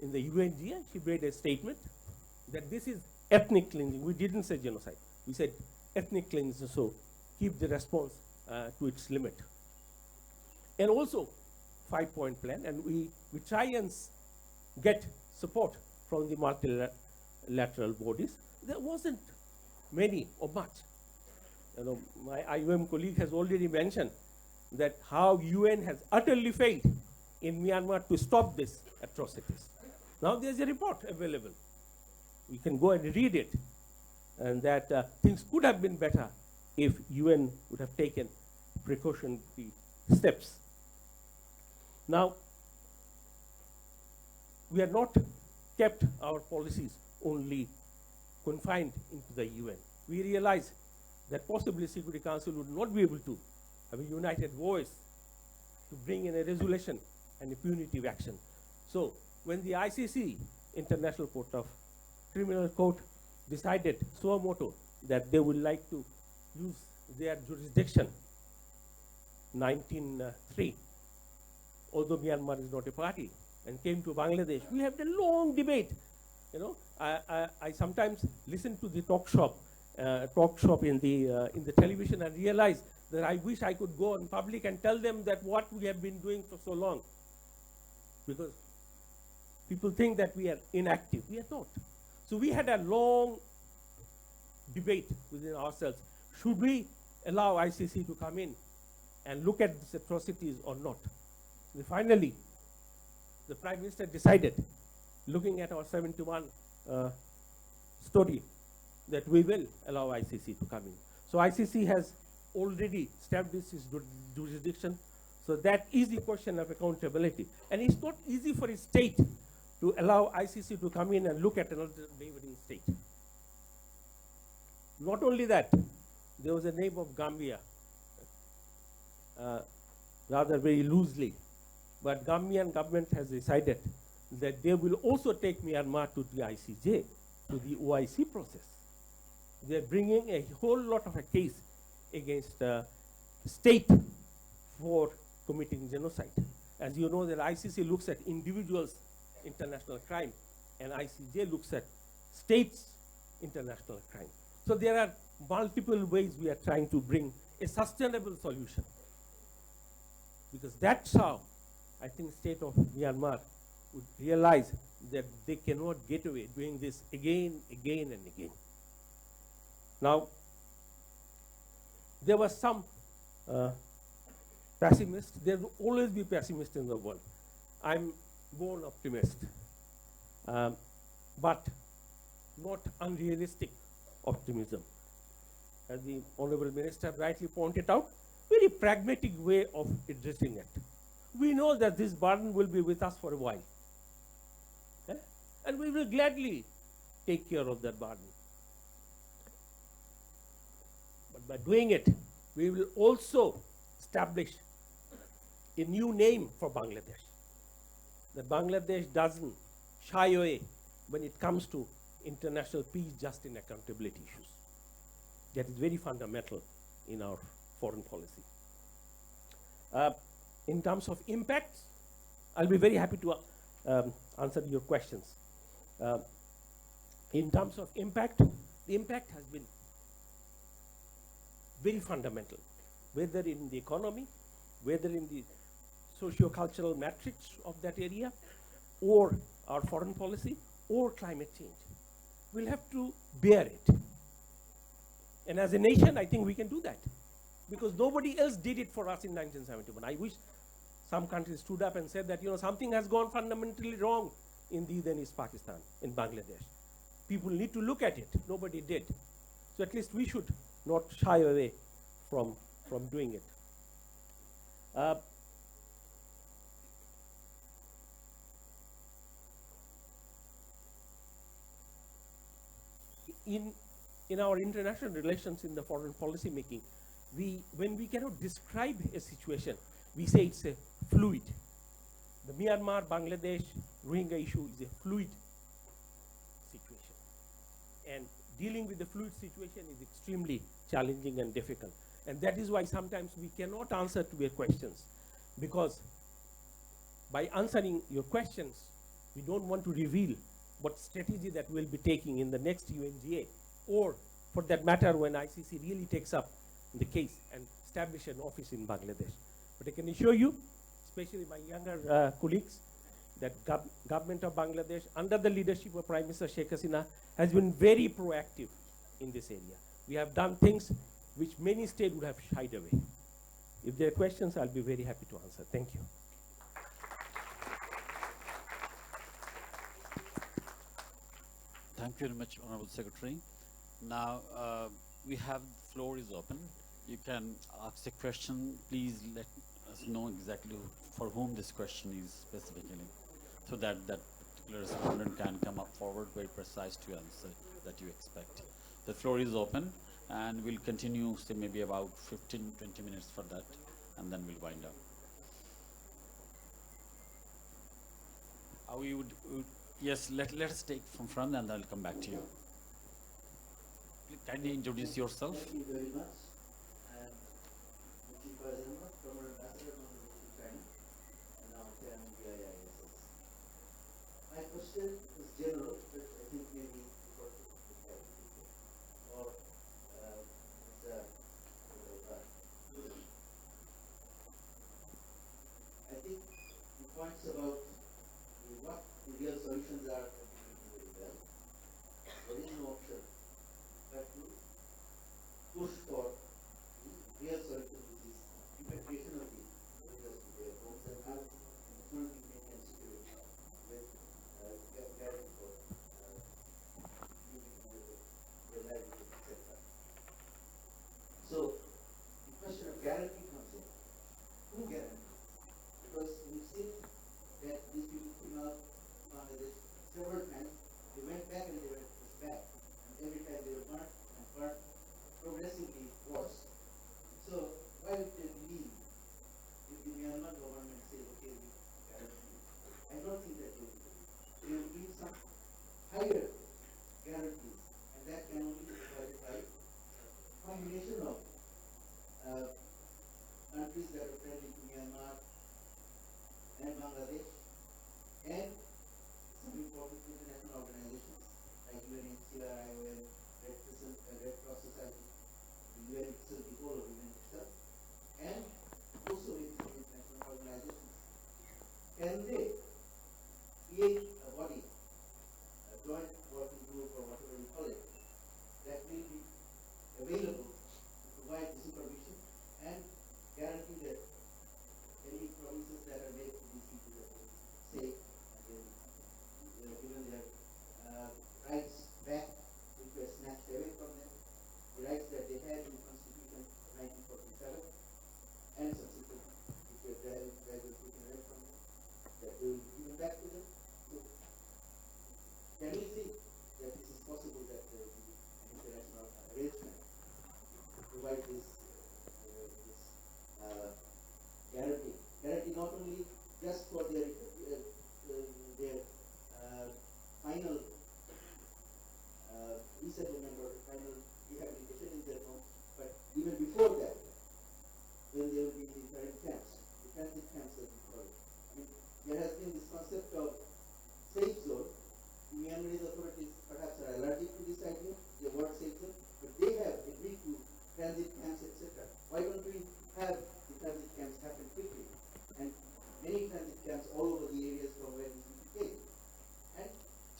In the UNGA, she made a statement that this is ethnic cleansing. We didn't say genocide. We said ethnic cleansing, so keep the response to its limit. And also, 5-point plan, and we try and get support from the multilateral bodies. There wasn't many or much. You know, my IOM colleague has already mentioned that how UN has utterly failed in Myanmar to stop these atrocities. Now there's a report available. We can go and read it. And that things could have been better if UN would have taken precautionary steps. Now, we have not kept our policies only confined into the UN. We realize that possibly Security Council would not be able to have a united voice to bring in a resolution and a punitive action. So when the ICC, International Court of Criminal Court, decided suo motu that they would like to use their jurisdiction, 1903, although Myanmar is not a party, and came to Bangladesh, we had a long debate. You know, I sometimes listen to the talk shop in the television and realize that I wish I could go in public and tell them that what we have been doing for so long. Because people think that we are inactive. We are not. So we had a long debate within ourselves. Should we allow ICC to come in and look at these atrocities or not? And finally, the Prime Minister decided, looking at our 71 story, that we will allow ICC to come in. So ICC has already established its jurisdiction. So that is the question of accountability. And it's not easy for a state to allow ICC to come in and look at another neighboring state. Not only that, there was a name of Gambia, rather very loosely. But Gambian government has decided that they will also take Myanmar to the ICJ. to the OIC process. They are bringing a whole lot of a case against state for committing genocide. As you know, that ICC looks at individuals' international crime, and ICJ looks at states' international crime. So there are multiple ways we are trying to bring a sustainable solution. Because that's how I think state of Myanmar would realize that they cannot get away doing this again, again, and again. Now, there was some pessimists. There will always be pessimists in the world. I'm born optimist, but not unrealistic optimism. As the Honorable Minister rightly pointed out, very pragmatic way of addressing it. We know that this burden will be with us for a while. And we will gladly take care of that burden. But by doing it, we will also establish a new name for Bangladesh. That Bangladesh doesn't shy away when it comes to international peace, justice, and accountability issues. That is very fundamental in our foreign policy. In terms of impact, I'll be very happy to answer your questions. In terms of impact, the impact has been very fundamental, whether in the economy, whether in the socio-cultural matrix of that area, or our foreign policy, or climate change. We'll have to bear it. And as a nation, I think we can do that. Because nobody else did it for us in 1971. I wish some countries stood up and said that, you know, something has gone fundamentally wrong in the then East Pakistan, in Bangladesh. People need to look at it. Nobody did. So at least we should not shy away from doing it. In our international relations, in the foreign policy making, when we cannot describe a situation, we say it's a fluid. The Myanmar, Bangladesh, Rohingya issue is a fluid situation. And dealing with the fluid situation is extremely challenging and difficult. And that is why sometimes we cannot answer to your questions. Because by answering your questions, we don't want to reveal what strategy that we'll be taking in the next UNGA, or for that matter, when ICC really takes up the case and establish an office in Bangladesh. But I can assure you, especially my younger colleagues, that government of Bangladesh, under the leadership of Prime Minister Sheikh Hasina, has been very proactive in this area. We have done things which many states would have shied away. If there are questions, I'll be very happy to answer. Thank you. Thank you very much, Honorable Secretary. Now, we have, the floor is open. You can ask a question. Please let us know exactly for whom this question is specifically, so that that particular respondent can come up forward very precise to answer that you expect. The floor is open, and we'll continue, say, maybe about 15-20 minutes for that, and then we'll wind up. Yes, let us take from front, and I'll come back to you. Please kindly introduce yourself. Thank you very much. I'm Muchi Pazama, former ambassador from the China, and now chairman of the IISS. My question is general, but I think maybe for people, or I think the points about what the real solutions are very well. There is no option but to push for the real solution, which is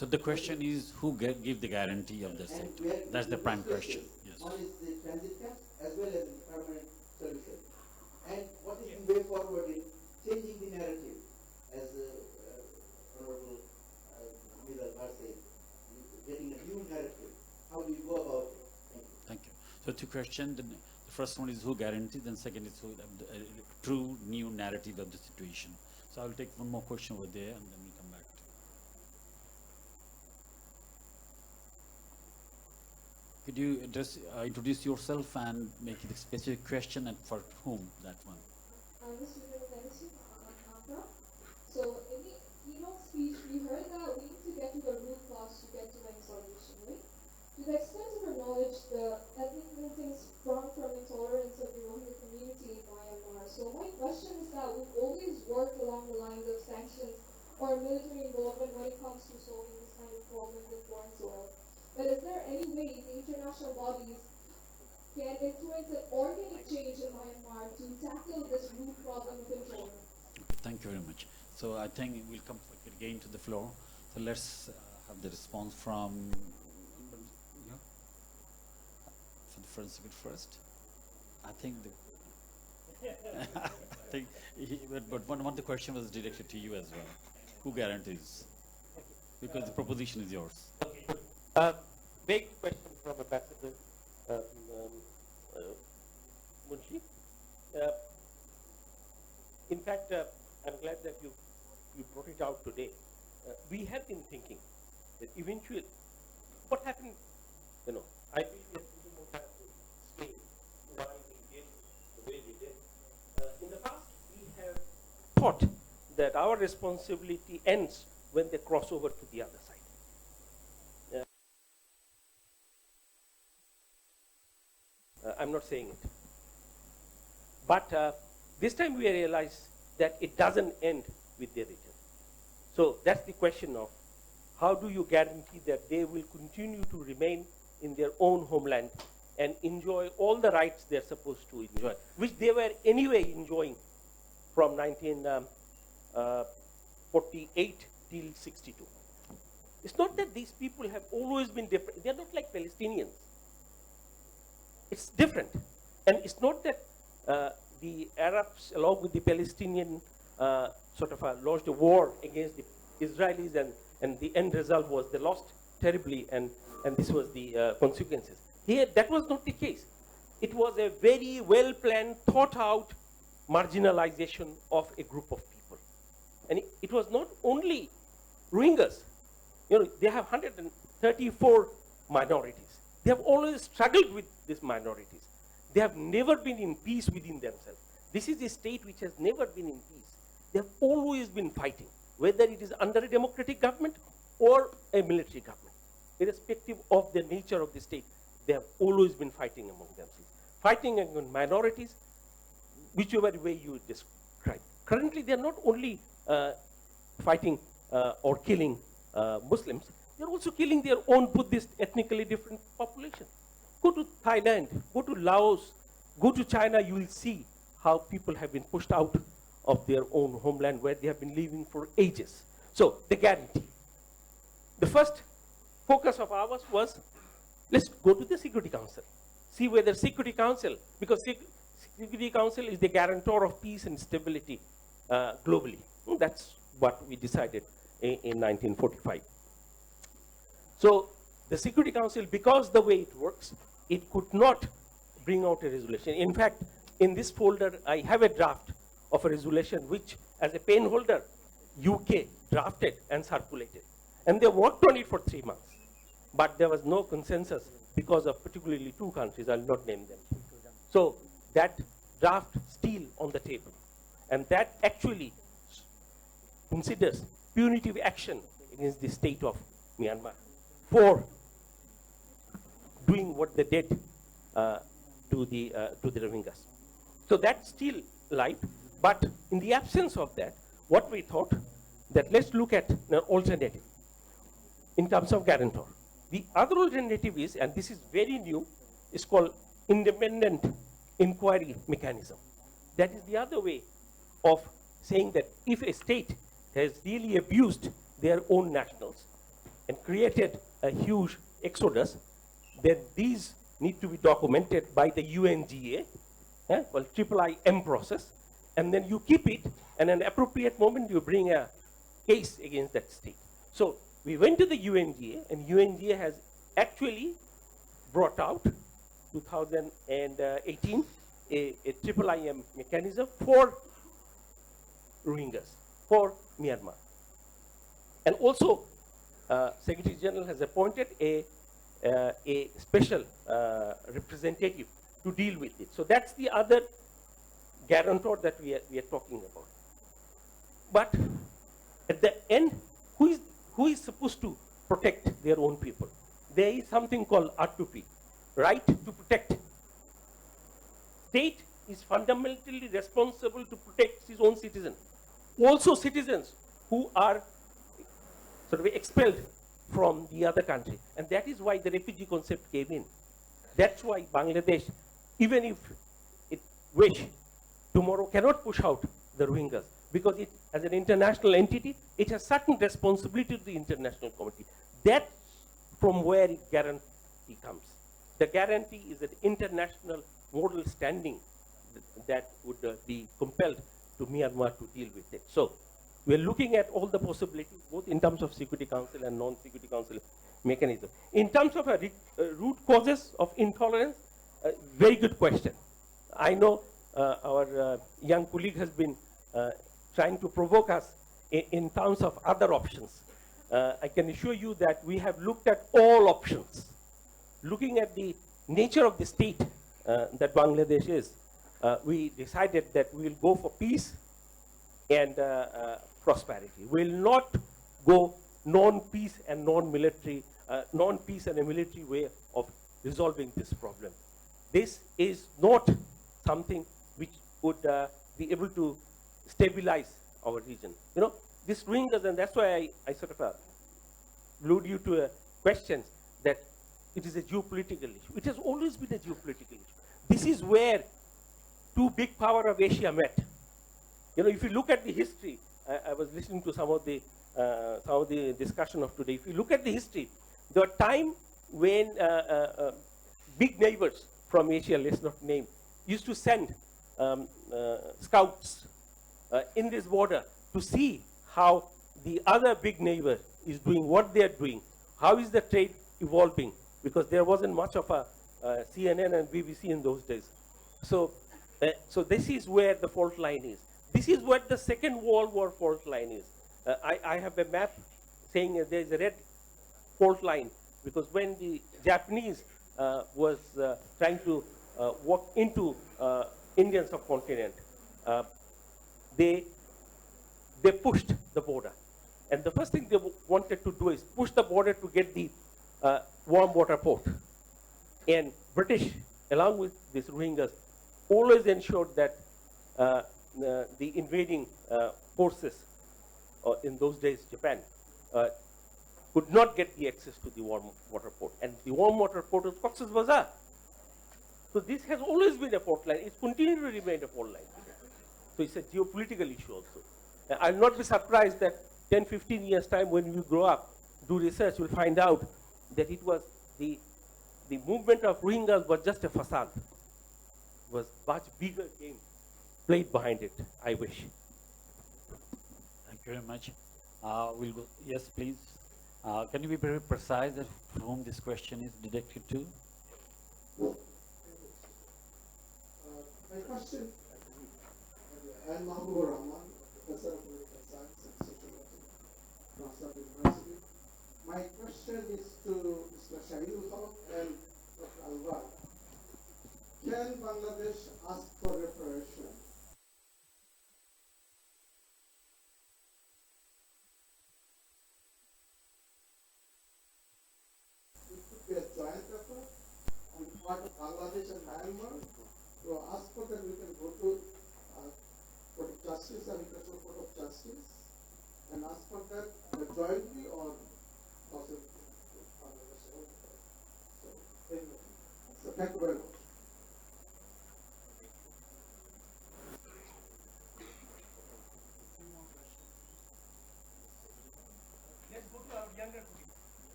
So the question is, who give the guarantee of this And sector? where That's the two prime places. question. Yes. One is the transit camps as well as the permanent solution. And what is the way forward in changing the narrative, as Honorable Hamid Al-Bar said, getting a new narrative? How do you go about it? Thank you. Thank you. So two questions. The first one is who guarantees, then second is who true new narrative of the situation. So I will take one more question over there, and then we'll come back to. Could you address, introduce yourself and make it a specific question, and for whom that one? I'm a student of medicine at Accra. So in the keynote speech, we heard that we need to get to the root cause to get to any solution, right? To the extent of our knowledge, the ethnic groupings sprung from intolerance of the Rohingya community in Myanmar. So my question is that we've always worked along the lines of sanctions or military involvement when it comes to solving this kind of problem with foreign soil. But is there any way the international bodies can influence an organic change in Myanmar to tackle this root problem of intolerance? Thank you very much. So I think we'll come again to the floor. So let's have the response from for the first speaker first. I think I think but one of the question was directed to you as well. Who guarantees? Because the proposition is yours. Big question from Ambassador Munshi. In fact, I'm glad that you brought it out today. We have been thinking that eventually, what happened, I feel that we don't have to explain why we did the way we did. In the past, we have thought that our responsibility ends when they cross over to the other side. I'm not saying it. But this time we realize that it doesn't end with their return. So that's the question of how do you guarantee that they will continue to remain in their own homeland and enjoy all the rights they're supposed to enjoy, which they were anyway enjoying from 1948 till 62. It's not that these people have always been different. They're not like Palestinians. It's different. And it's not that the Arabs, along with the Palestinian, launched a war against the Israelis, and the end result was they lost terribly, and this was the consequences. Here, that was not the case. It was a very well-planned, thought-out marginalization of a group of people. And it was not only Rohingyas. They have 134 minorities. They have always struggled with these minorities. They have never been in peace within themselves. This is a state which has never been in peace. They have always been fighting, whether it is under a democratic government or a military government. Irrespective of the nature of the state, they have always been fighting among themselves. Fighting among minorities, whichever way you describe. Currently, they are not only fighting or killing Muslims, they're also killing their own Buddhist, ethnically different population. Go to Thailand, go to Laos, go to China, you will see how people have been pushed out of their own homeland where they have been living for ages. So, the guarantee. The first focus of ours was, let's go to the Security Council. See whether Security Council, because Security Council is the guarantor of peace and stability globally. That's what we decided in 1945. So the Security Council, because the way it works, it could not bring out a resolution. In fact, in this folder, I have a draft of a resolution which, as a pen holder, UK drafted and circulated. And they worked on it for 3 months. But there was no consensus because of particularly 2 countries, I'll not name them. So that draft still on the table. And that actually considers punitive action against the state of Myanmar for doing what they did to the Rohingyas. So that's still live, but in the absence of that, what we thought that let's look at an alternative in terms of guarantor. The other alternative is, and this is very new, is called independent inquiry mechanism. That is the other way of saying that if a state has really abused their own nationals, and created a huge exodus, then these need to be documented by the UNGA, well, IIIM process, and then you keep it, and at an appropriate moment you bring a case against that state. So we went to the UNGA, and UNGA has actually brought out 2018 a IIIM mechanism for Rohingyas, for Myanmar. And also, Secretary General has appointed a special representative to deal with it. So that's the other guarantor that we are talking about. But at the end, who is supposed to protect their own people? There is something called R2P, right to protect. State is fundamentally responsible to protect its own citizens. Also citizens who are sort of expelled from the other country. And that is why the refugee concept came in. That's why Bangladesh, even if it wish, tomorrow cannot push out the Rohingyas, because it, as an international entity, it has certain responsibility to the international community. That's from where its guarantee comes. The guarantee is an international moral standing that would be compelled to Myanmar to deal with it. So we're looking at all the possibilities, both in terms of Security Council and non-Security Council mechanism. In terms of root causes of intolerance, very good question. I know our young colleague has been trying to provoke us in terms of other options. I can assure you that we have looked at all options. Looking at the nature of the state that Bangladesh is, we decided that we will go for peace and prosperity. We will not go non-peace and non-military, non-peace and a military way of resolving this problem. This is not something which would be able to stabilize our region. You know, this Rohingyas, and that's why I sort of allude you to a question that it is a geopolitical issue. It has always been a geopolitical issue. This is where two big powers of Asia met. You know, if you look at the history, I was listening to some of the discussion of today. If you look at the history, there were times when big neighbors from Asia, let's not name, used to send scouts in this border to see how the other big neighbor is doing, what they are doing, how is the trade evolving, because there wasn't much of a CNN and BBC in those days. So, so this is where the fault line is. This is what the Second World War fault line is. I have a map saying there is a red fault line, because when the Japanese was trying to walk into Indian subcontinent, they pushed the border. And the first thing they wanted to do is push the border to get the warm water port. And British, along with these Rohingyas, always ensured that the invading forces, in those days Japan, could not get the access to the warm water port. And the warm water port was Cox's Bazar. So this has always been a fault line. It's continuing to remain a fault line. So it's a geopolitical issue also. I'll not be surprised that 10, 15 years time when we grow up, do research, we'll find out that it was the movement of Rohingyas was just a facade. It was much bigger game played behind it, I wish. Thank you very much. We'll go. Yes, please. Can you be very precise as to whom this question is directed to? My question, I'm Mahbub Rahman, Professor of Political Science and Sociology from Stanford University. My question is to Mr. Shahidul Haq and Dr. Alvar. Can Bangladesh ask for reparation? It could be a joint effort on the part of Bangladesh and Myanmar to ask for that we can go to court of justice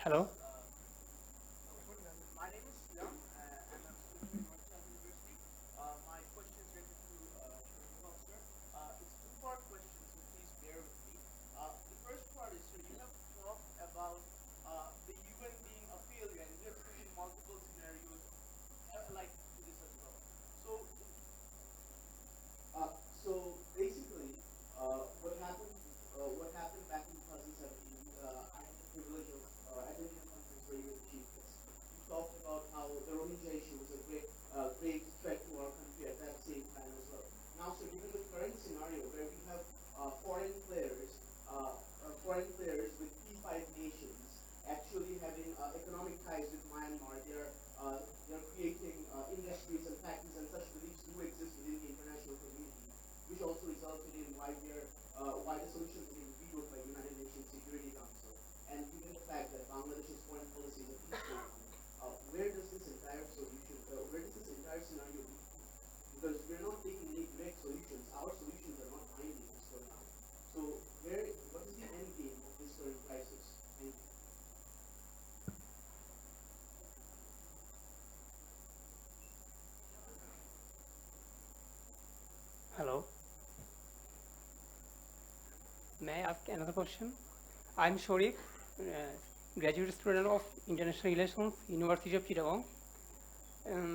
Hello. My name is Shyam, and I'm a student at Northside University. My question is related to Sharif sir. It's a two-part question, so please bear with me. The first part is, sir, you have talked about the UN being a failure, and you have put in multiple scenarios like this as well. So, so basically, what happened back in 2017, I had the privilege of attending a conference where you were the chief guest. You talked about how the Rohingya issue was a great threat to our country at that same time as well. Now, so given the current scenario where we have foreign players with P5 nations actually having economic ties with Myanmar, they're creating industries and factories and such beliefs do exist within the international community, which also resulted in why the solution was being vetoed by the United Nations Security Council. And given the fact that Bangladesh's foreign policy is a peaceful one, where does this entire scenario lead to? Because we're not taking any direct solutions. Our solutions are not binding as for now. So what is the end game of this current crisis? Thank you. Hello. May I ask another question? I'm Sharif, graduate student of International Relations, University of Chittagong.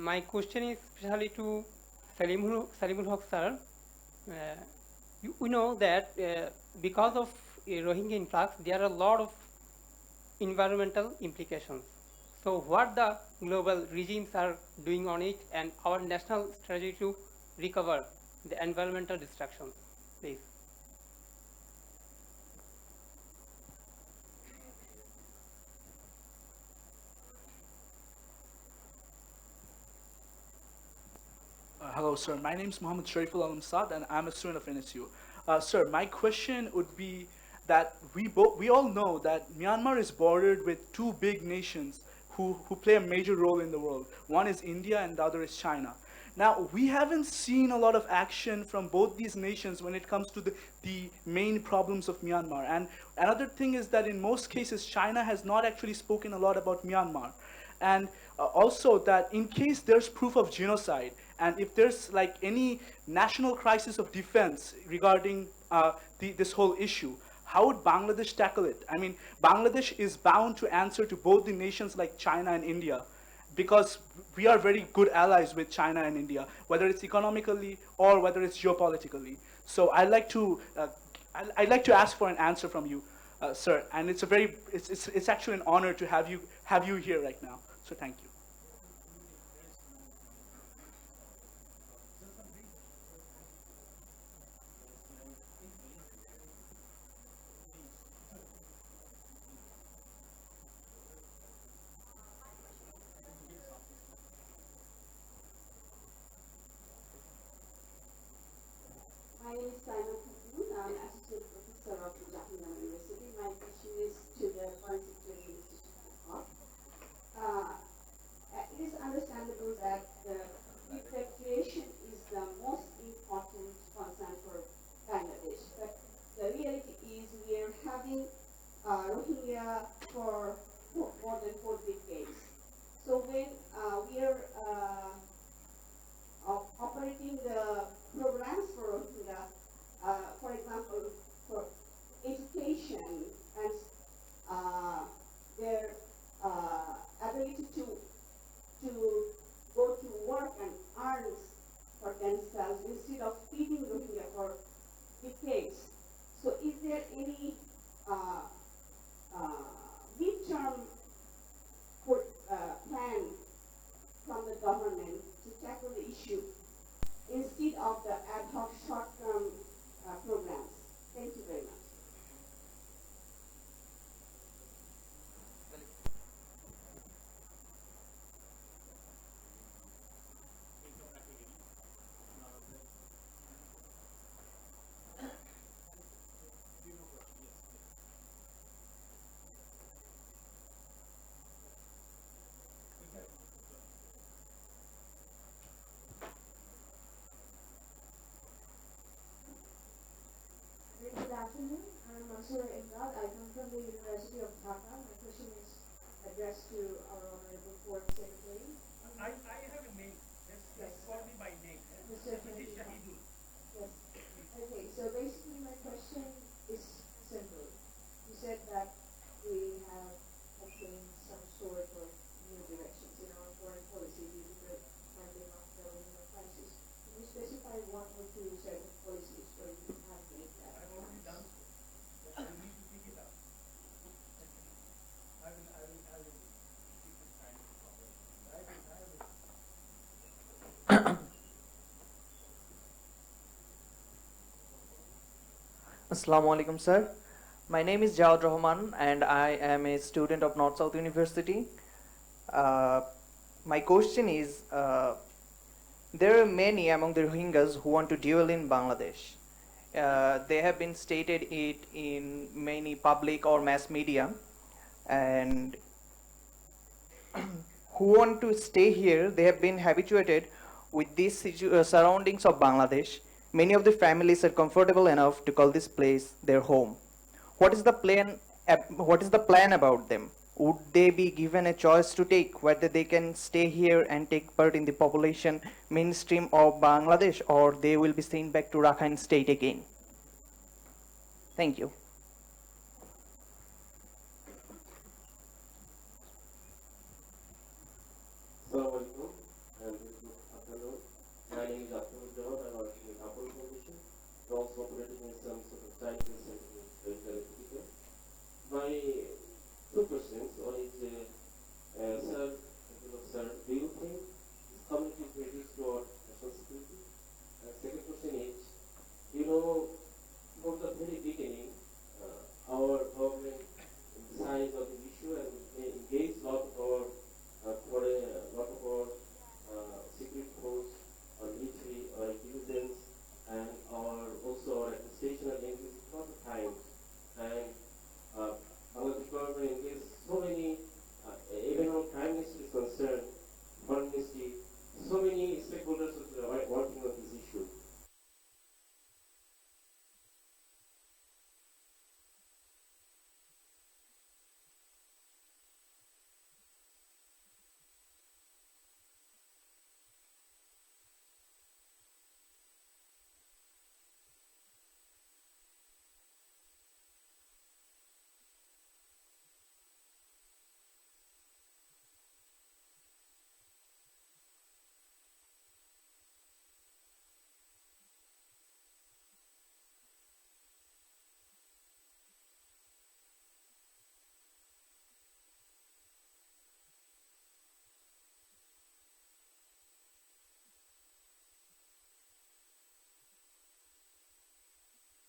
My question is especially to Salimul Haq sir. We know that because of Rohingya influx, there are a lot of environmental implications. So what the global regimes are doing on it and our national strategy to recover the environmental destruction, please. Hello, sir. My name is Mohammed Shariful Alam Saad, and I'm a student of NSU. Sir, my question would be that we all know that Myanmar is bordered with two big nations who play a major role in the world. One is India, and the other is China. Now, we haven't seen a lot of action from both these nations when it comes to the main problems of Myanmar. And another thing is that in most cases, China has not actually spoken a lot about Myanmar. And also that in case there's proof of genocide, and if there's like any national crisis of defense regarding this whole issue, how would Bangladesh tackle it? I mean, Bangladesh is bound to answer to both the nations like China and India, because we are very good allies with China and India, whether it's economically or whether it's geopolitically. So I'd like to ask for an answer from you, sir. And it's actually an honor to have you here right now. So thank you. My name is Simon Khatun. I'm associate professor of Jaffna University. My question is to the Foreign Secretary, Mr. Shahab. It is understandable that the repatriation is the most important concern for Bangladesh, but the reality is we are having Rohingya for more than 4 decades. So when we are operating the programs for Rohingya, for example, for education and their ability to go to work and earn for themselves instead of feeding Rohingya for decades. So is there any midterm plan Assalamu alaikum, sir. My name is Jawad Rahman and I am a student of North South University. My question is, there are many among the Rohingyas who want to dwell in Bangladesh. They have been stated it in many public or mass media, and who want to stay here, they have been habituated with these surroundings of Bangladesh. Many of the families are comfortable enough to call this place their home. What is the plan? What is the plan about them? Would they be given a choice to take whether they can stay here and take part in the population mainstream of Bangladesh, or they will be sent back to Rakhine State again? Thank you. Assalamu alaikum and good afternoon. My name is Abdul John. I'm working in Apple Foundation. I'm also operating in some sort of scientific certificate. My two questions. One is, sir, do you think this community is ready for national security? And second question is, from the very beginning, our government emphasized on the issue and engaged a lot of our secret force or military or intelligence and also our administration and engaged a lot of times. And Bangladesh government engaged so many, even on Prime Minister is concerned, Foreign Ministry, so many stakeholders are working on this issue.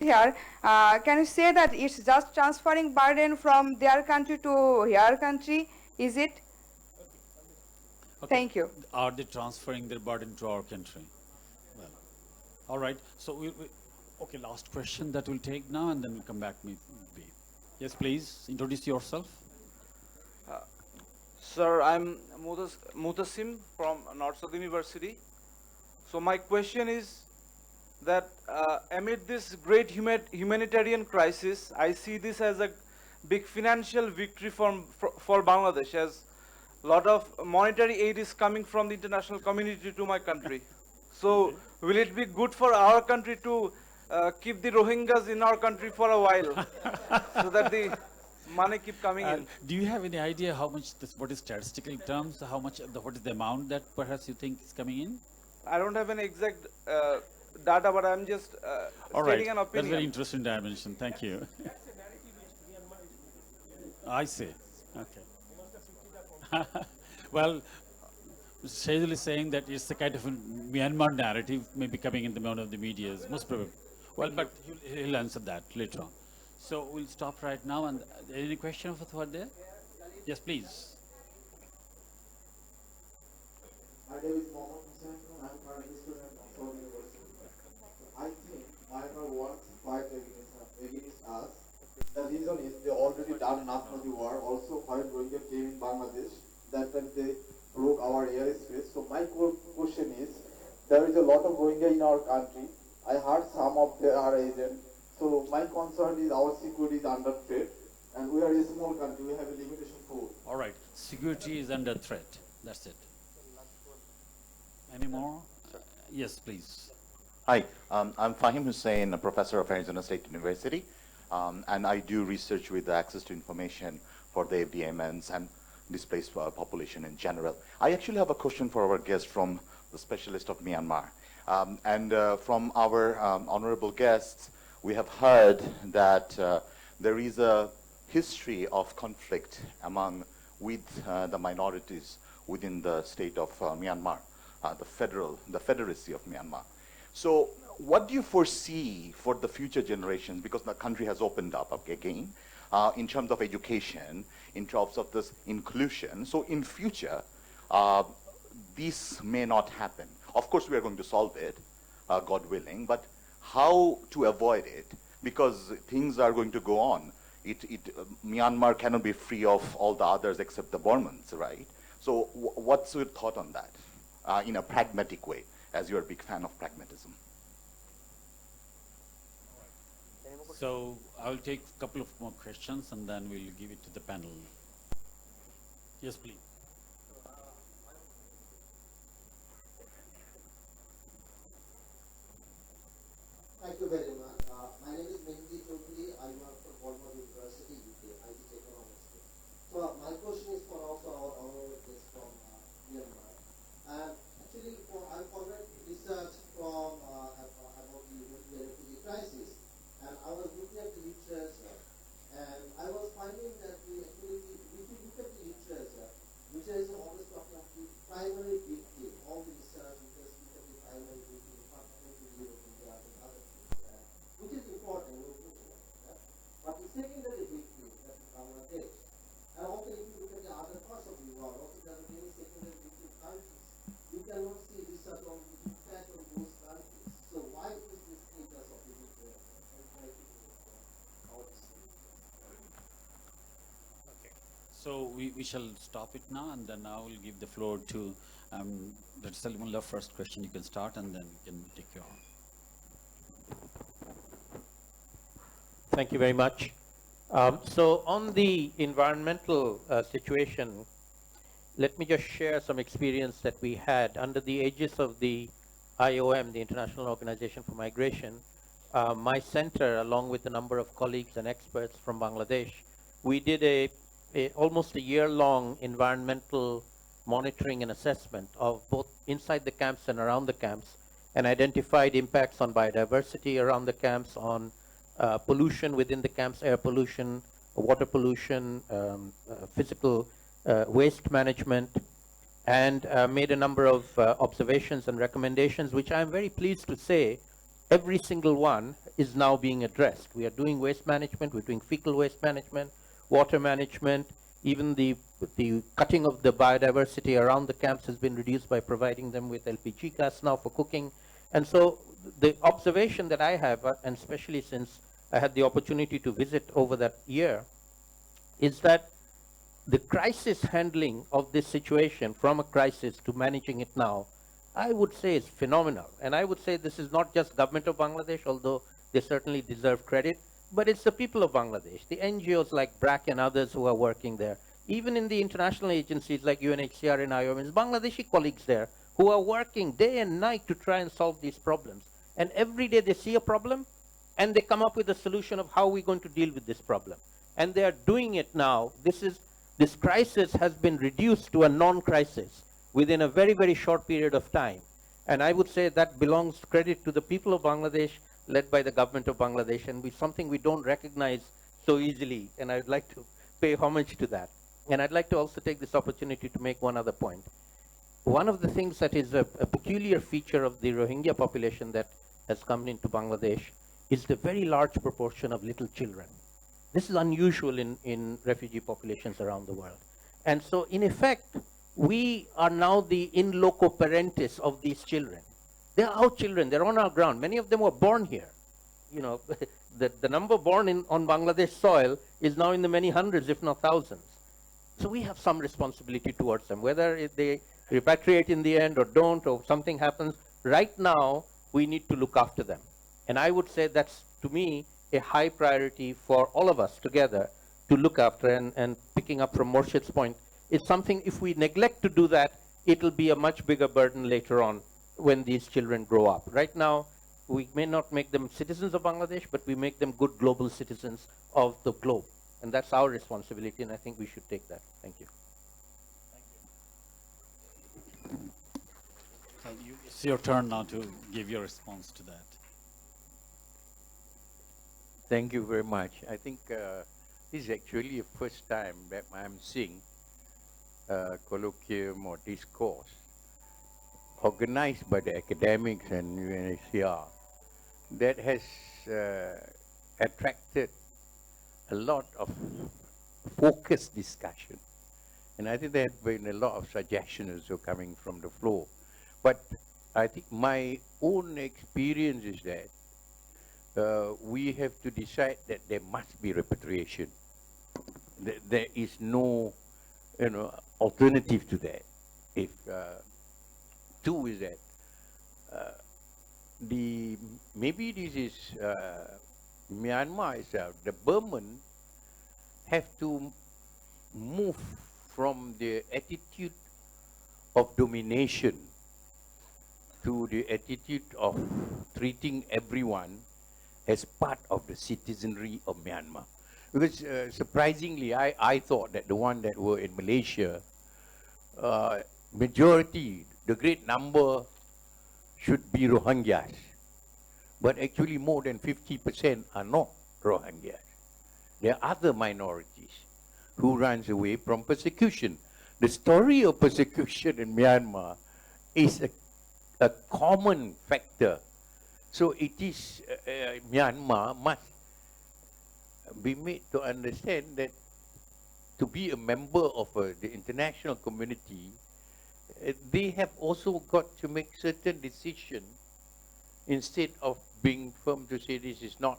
Here, can you say that it's just transferring burden from their country to your country? Is it? Okay. Thank you. Are they transferring their burden to our country? Well, all right. So, okay, last question that we'll take now, and then we'll come back with B. Yes, please, introduce yourself. Sir, I'm Mutasim from North South University. So my question is that amid this great humanitarian crisis, I see this as a big financial victory for Bangladesh, as a lot of monetary aid is coming from the international community to my country. So will it be good for our country to keep the Rohingyas in our country for a while so that the money keep coming in? Do you have any idea how much, what is statistical terms, how much, what is the amount that perhaps you think is coming in? I don't have an exact data, but I'm just stating an opinion. That's a very interesting dimension. Thank you. I see. Okay. Well, Shahidul is saying that it's a kind of a Myanmar narrative maybe coming in one of the media, most probably. Well, but he'll answer that later on. So we'll stop right now. And any question for there? Yes, please. My name is Mohammed Hussain. I'm currently a student of Oxford University. I think Myanmar wants to fight against us. The reason is they already done enough for the war. Also, while Rohingya came in Bangladesh, that time they broke our airspace. So my question is, there is a lot of Rohingya in our country. I heard some of them are agents. So my concern is our security is under threat, and we are a small country. We have a limitation force. All right, security is under threat. That's it. Any more? Yes, please. Hi, I'm Fahim Hussain, a professor of Arizona State University, and I do research with access to information for the FDMNs and displaced population in general. I actually have a question for our guest from the specialist of Myanmar. From our honorable guests, we have heard that there is a history of conflict with the minorities within the state of Myanmar, the federacy of Myanmar. So what do you foresee for the future generations? Because the country has opened up again in terms of education, in terms of this inclusion. So in future, this may not happen. Of course, we are going to solve it, God willing, but how to avoid it? Because things are going to go on. Myanmar cannot be free of all the others except the Burmans, right? So what's your thought on that in a pragmatic way, as you're a big fan of pragmatism? So I'll take a couple of more questions and then we'll give it to the panel. Yes, please. Thank you very much. My name is Mehdi Choudhury. I work for Bournemouth University, UK, IT Economics. So my question is for also our guests from Myanmar. Actually, I followed research from about the refugee crisis, and I was looking at the literature, and I was finding that if you look at the literature, which is always talking of the primary victim, all the research, because look at the primary victim, particularly Rohingya and other things, which is important, no question about that. But the secondary victim, that is Bangladesh, and also if you look at the other parts of the world, also there are many secondary victim countries. You cannot see research on the impact of those countries. So why is this status of the victim? So we shall stop it now, and then I will give the floor to Dr. Salimullah. First question you can start, and then we can take your. Thank you very much. So on the environmental situation, let me just share some experience that we had under the aegis of the IOM, the International Organization for Migration. My center, along with a number of colleagues and experts from Bangladesh, we did almost a year-long environmental monitoring and assessment of both inside the camps and around the camps, and identified impacts on biodiversity around the camps, on pollution within the camps, air pollution, water pollution, physical waste management, and made a number of observations and recommendations, which I'm very pleased to say every single one is now being addressed. We are doing waste management, we're doing fecal waste management, water management, even the cutting of the biodiversity around the camps has been reduced by providing them with LPG gas now for cooking. And so the observation that I have, and especially since I had the opportunity to visit over that year, is that the crisis handling of this situation, from a crisis to managing it now, I would say is phenomenal. And I would say this is not just government of Bangladesh, although they certainly deserve credit, but it's the people of Bangladesh, the NGOs like BRAC and others who are working there. Even in the international agencies like UNHCR and IOM, it's Bangladeshi colleagues there who are working day and night to try and solve these problems. And every day they see a problem and they come up with a solution of how we're going to deal with this problem. And they are doing it now. This crisis has been reduced to a non-crisis within a very, very short period of time. And I would say that belongs credit to the people of Bangladesh, led by the government of Bangladesh, and something we don't recognize so easily. And I'd like to pay homage to that. And I'd like to also take this opportunity to make one other point. One of the things that is a peculiar feature of the Rohingya population that has come into Bangladesh is the very large proportion of little children. This is unusual in refugee populations around the world. And so, in effect, we are now the in loco parentis of these children. They are our children. They're on our ground. Many of them were born here. You know, the number born on Bangladesh soil is now in the many hundreds, if not thousands. So we have some responsibility towards them, whether they repatriate in the end or don't, or something happens. Right now, we need to look after them. And I would say that's, to me, a high priority for all of us together to look after. And picking up from Morshid's point, it's something, if we neglect to do that, it'll be a much bigger burden later on when these children grow up. Right now, we may not make them citizens of Bangladesh, but we make them good global citizens of the globe. And that's our responsibility, and I think we should take that. Thank you. So it's your turn now to give your response to that. Thank you very much. I think this is actually the first time that I'm seeing a colloquium or discourse organized by the academics and UNHCR that has attracted a lot of focused discussion. And I think there have been a lot of suggestions also coming from the floor. But I think my own experience is that we have to decide that there must be repatriation. There is no, alternative to that. If two is that maybe this is Myanmar itself. The Burman have to move from the attitude of domination to the attitude of treating everyone as part of the citizenry of Myanmar. Because surprisingly, I thought that the one that were in Malaysia, majority, the great number should be Rohingyas. But actually more than 50% are not Rohingyas. There are other minorities who runs away from persecution. The story of persecution in Myanmar is a common factor. So it is, Myanmar must be made to understand that to be a member of the international community, they have also got to make certain decisions instead of being firm to say this is not,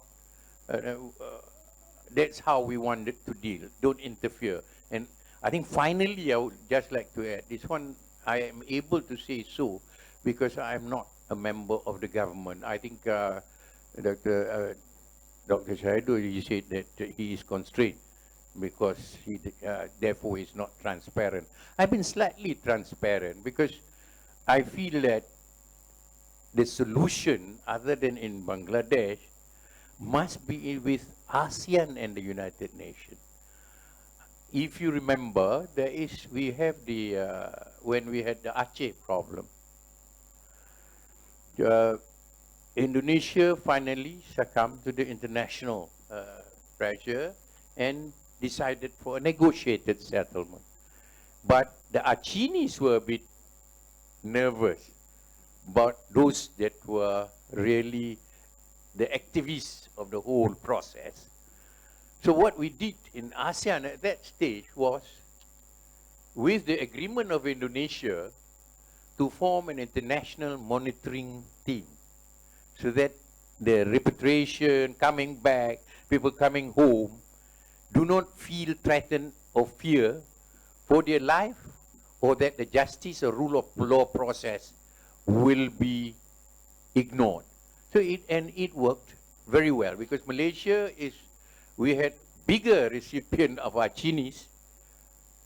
that's how we want it to deal, don't interfere. And I think finally I would just like to add, this one I am able to say so because I am not a member of the government. I think Dr. Shaidu, he said that he is constrained because he therefore is not transparent. I've been slightly transparent because I feel that the solution, other than in Bangladesh, must be with ASEAN and the United Nations. If you remember, we have the, when we had the Aceh problem, Indonesia finally succumbed to the international pressure and decided for a negotiated settlement. But the Achenis were a bit nervous about those that were really the activists of the whole process. So what we did in ASEAN at that stage was, with the agreement of Indonesia, to form an international monitoring team so that the repatriation, coming back, people coming home, do not feel threatened or fear for their life or that the justice or rule of law process will be ignored. So it worked very well because Malaysia we had bigger recipient of Achenis.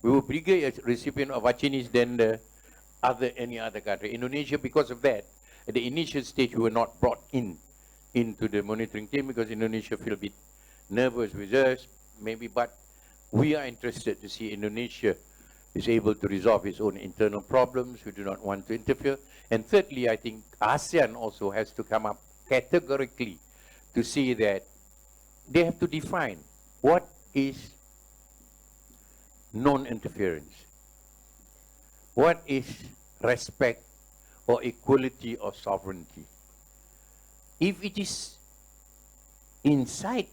We were bigger recipient of Achenis than any other country. Indonesia, because of that, at the initial stage, we were not brought into the monitoring team because Indonesia feel a bit nervous with us, maybe, but we are interested to see Indonesia is able to resolve its own internal problems. We do not want to interfere. And thirdly, I think ASEAN also has to come up categorically to see that they have to define what is non-interference, what is respect or equality of sovereignty. If it is inside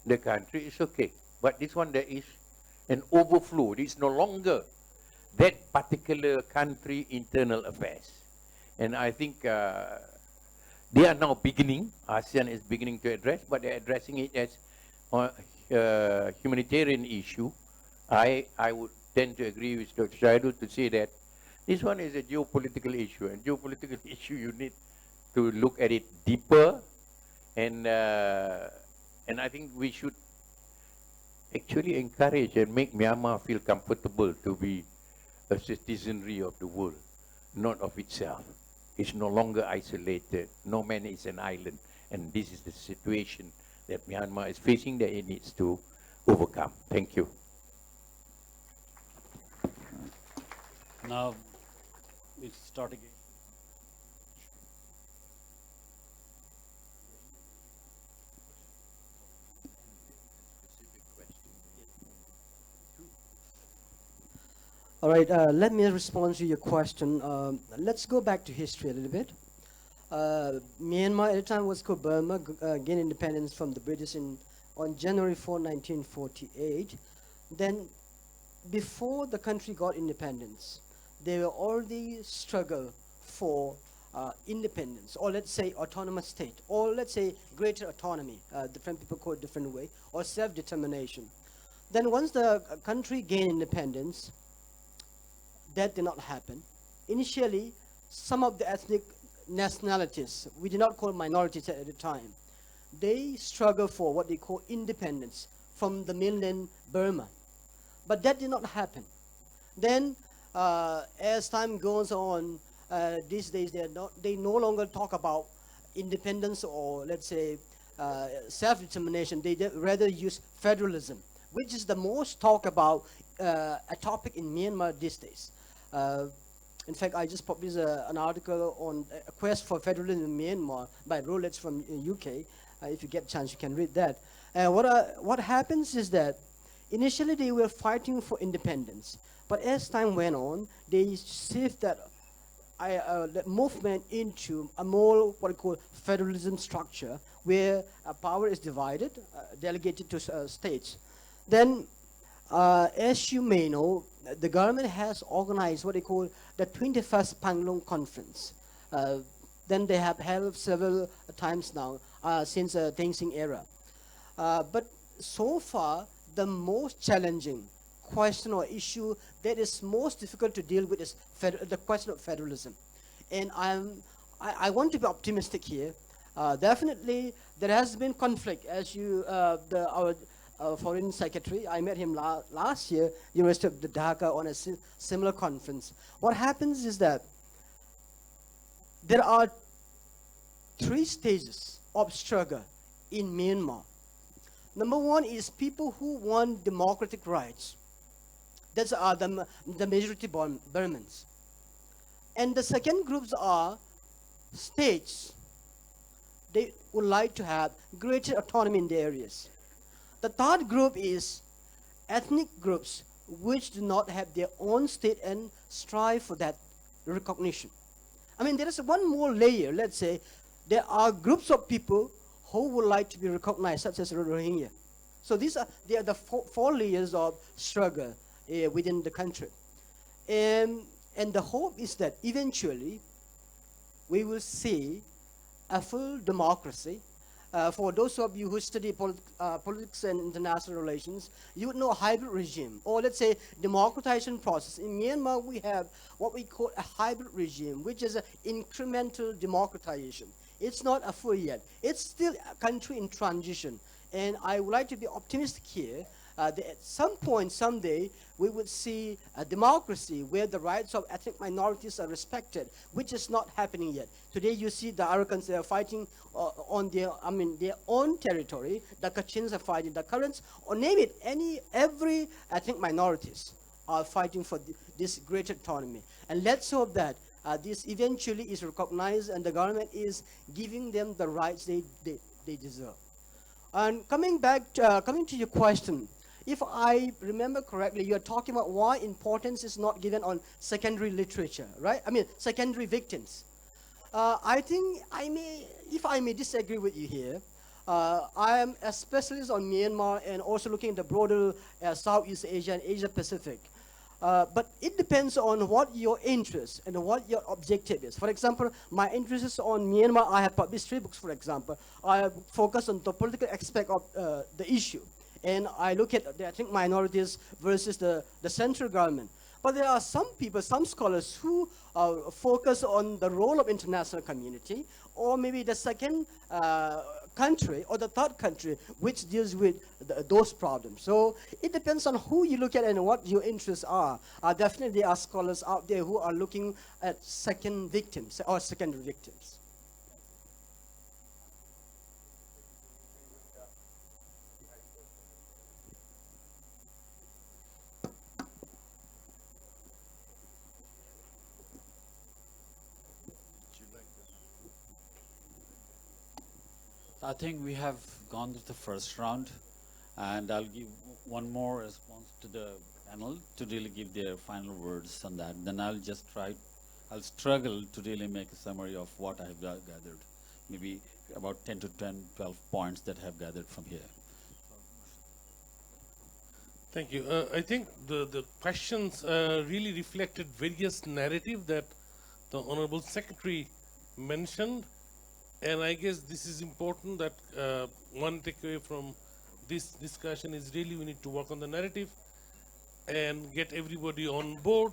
the country, it's okay. But this one, there is an overflow. It is no longer that particular country internal affairs. And I think they are now beginning, ASEAN is beginning to address, but they're addressing it as a humanitarian issue. I would tend to agree with Dr. Shaidu to say that this one is a geopolitical issue, and geopolitical issue you need to look at it deeper, and I think we should actually encourage and make Myanmar feel comfortable to be a citizenry of the world, not of itself. It's no longer isolated. No man is an island, and this is the situation that Myanmar is facing that it needs to overcome. Thank you. Now, we'll start again. All right, let me respond to your question. Let's go back to history a little bit. Myanmar at the time was called Burma, gained independence from the British on January 4, 1948. Then, before the country got independence, they were already struggle for independence, or let's say autonomous state, or let's say greater autonomy. Different people call it different way, or self-determination. Then once the country gained independence, that did not happen. Initially, some of the ethnic nationalities, we did not call minorities at the time, they struggle for what they call independence from the mainland Burma. But that did not happen. Then, as time goes on, these days they no longer talk about independence or let's say self-determination. They rather use federalism, which is the most talked about a topic in Myanmar these days. In fact, I just published an article on a quest for federalism in Myanmar by Rolex from UK. If you get a chance, you can read that. What happens is that initially they were fighting for independence, but as time went on, they shift that movement into a more what I call federalism structure, where power is divided, delegated to states. Then, as you may know, the government has organized what they call the 21st Panglong Conference. Then they have held several times now since the Deng Xiang era. But so far, the most challenging question or issue that is most difficult to deal with is the question of federalism. And I want to be optimistic here. Definitely, there has been conflict. As our foreign secretary, I met him last year, University of Dhaka, on a similar conference. What happens is that there are 3 stages of struggle in Myanmar. Number 1 is people who want democratic rights. That's the majority Burmans. And the second groups are states. They would like to have greater autonomy in their areas. The third group is ethnic groups which do not have their own state and strive for that recognition. I mean, there is one more layer. Let's say there are groups of people who would like to be recognized, such as Rohingya. So they are the 4 layers of struggle within the country. And the hope is that eventually we will see a full democracy. For those of you who study politics and international relations, you would know a hybrid regime, or let's say democratization process. In Myanmar, we have what we call a hybrid regime, which is an incremental democratization. It's not a full yet. It's still a country in transition. And I would like to be optimistic here that at some point, someday, we would see a democracy where the rights of ethnic minorities are respected, which is not happening yet. Today, you see the Arokans, they are fighting on their own territory. The Kachins are fighting. The Karens, or name it, every ethnic minorities are fighting for this greater autonomy. And let's hope that this eventually is recognized and the government is giving them the rights they deserve. And coming to your question, if I remember correctly, you are talking about why importance is not given on secondary literature, right? I mean, secondary victims. I think if I may disagree with you here, I am a specialist on Myanmar and also looking at the broader Southeast Asia and Asia Pacific. But it depends on what your interest and what your objective is. For example, my interest is on Myanmar. I have published 3 books, for example. I focus on the political aspect of the issue. And I look at the ethnic minorities versus the central government. But there are some people, some scholars who focus on the role of international community, or maybe the second country or the third country which deals with those problems. So it depends on who you look at and what your interests are. Definitely there are scholars out there who are looking at second victims or secondary victims. I think we have gone to the first round, and I'll give one more response to the panel to really give their final words on that. Then I'll just try I'll struggle to really make a summary of what I have gathered. Maybe about 10 to 10, 12 points that I have gathered from here. Thank you. I think the questions really reflected various narrative that the Honorable Secretary mentioned, and I guess this is important that one takeaway from this discussion is really we need to work on the narrative and get everybody on board.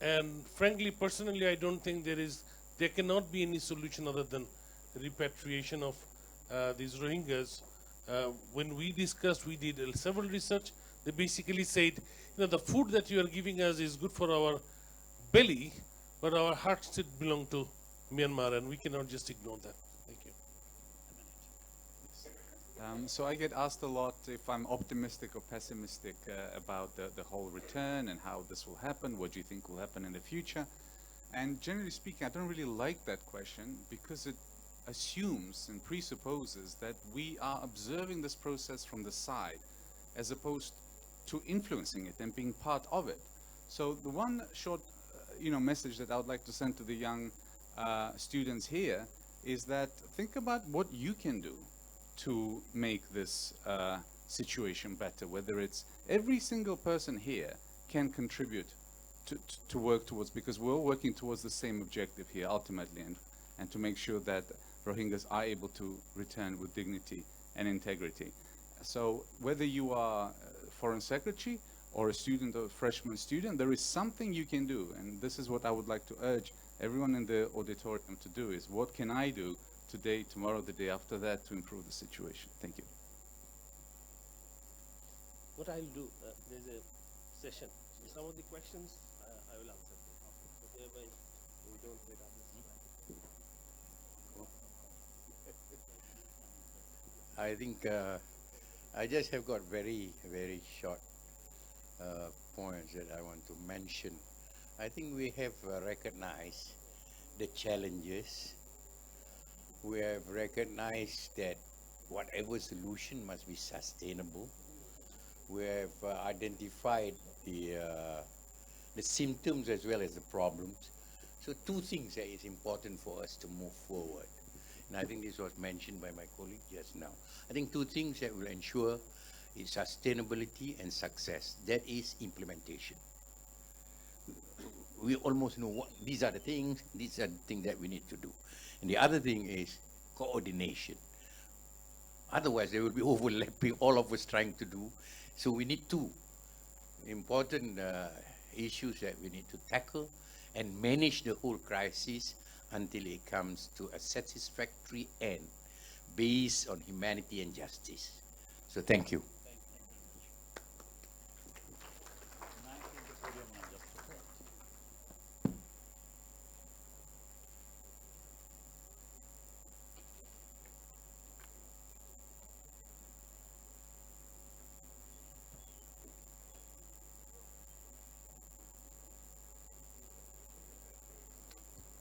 And frankly, personally, I don't think there cannot be any solution other than repatriation of these Rohingyas. When we discussed, we did several research. They basically said, the food that you are giving us is good for our belly, but our hearts still belong to Myanmar, and we cannot just ignore that. Thank you. So I get asked a lot if I'm optimistic or pessimistic about the whole return and how this will happen. What do you think will happen in the future? And generally speaking, I don't really like that question because it assumes and presupposes that we are observing this process from the side as opposed to influencing it and being part of it. So the one short message that I would like to send to the young students here is that think about what you can do to make this situation better, whether it's every single person here can contribute to work towards, because we're working towards the same objective here ultimately, and to make sure that Rohingyas are able to return with dignity and integrity. So whether you are a foreign secretary or a student or a freshman student, there is something you can do, and this is what I would like to urge everyone in the auditorium to do, is what can I do today, tomorrow, the day after that to improve the situation. Thank you. What I'll do, there's a session. So some of the questions I will answer after. Whatever we don't wait up. I think I just have got very, very short points that I want to mention. I think we have recognized the challenges. We have recognized that whatever solution must be sustainable. We have identified the symptoms as well as the problems. So two things that is important for us to move forward. And I think this was mentioned by my colleague just now. I think two things that will ensure its sustainability and success. That is implementation. We almost know what these are the things that we need to do. And the other thing is coordination. Otherwise, there will be overlapping, all of us trying to do. So we need two important issues that we need to tackle and manage the whole crisis until it comes to a satisfactory end based on humanity and justice. So thank you.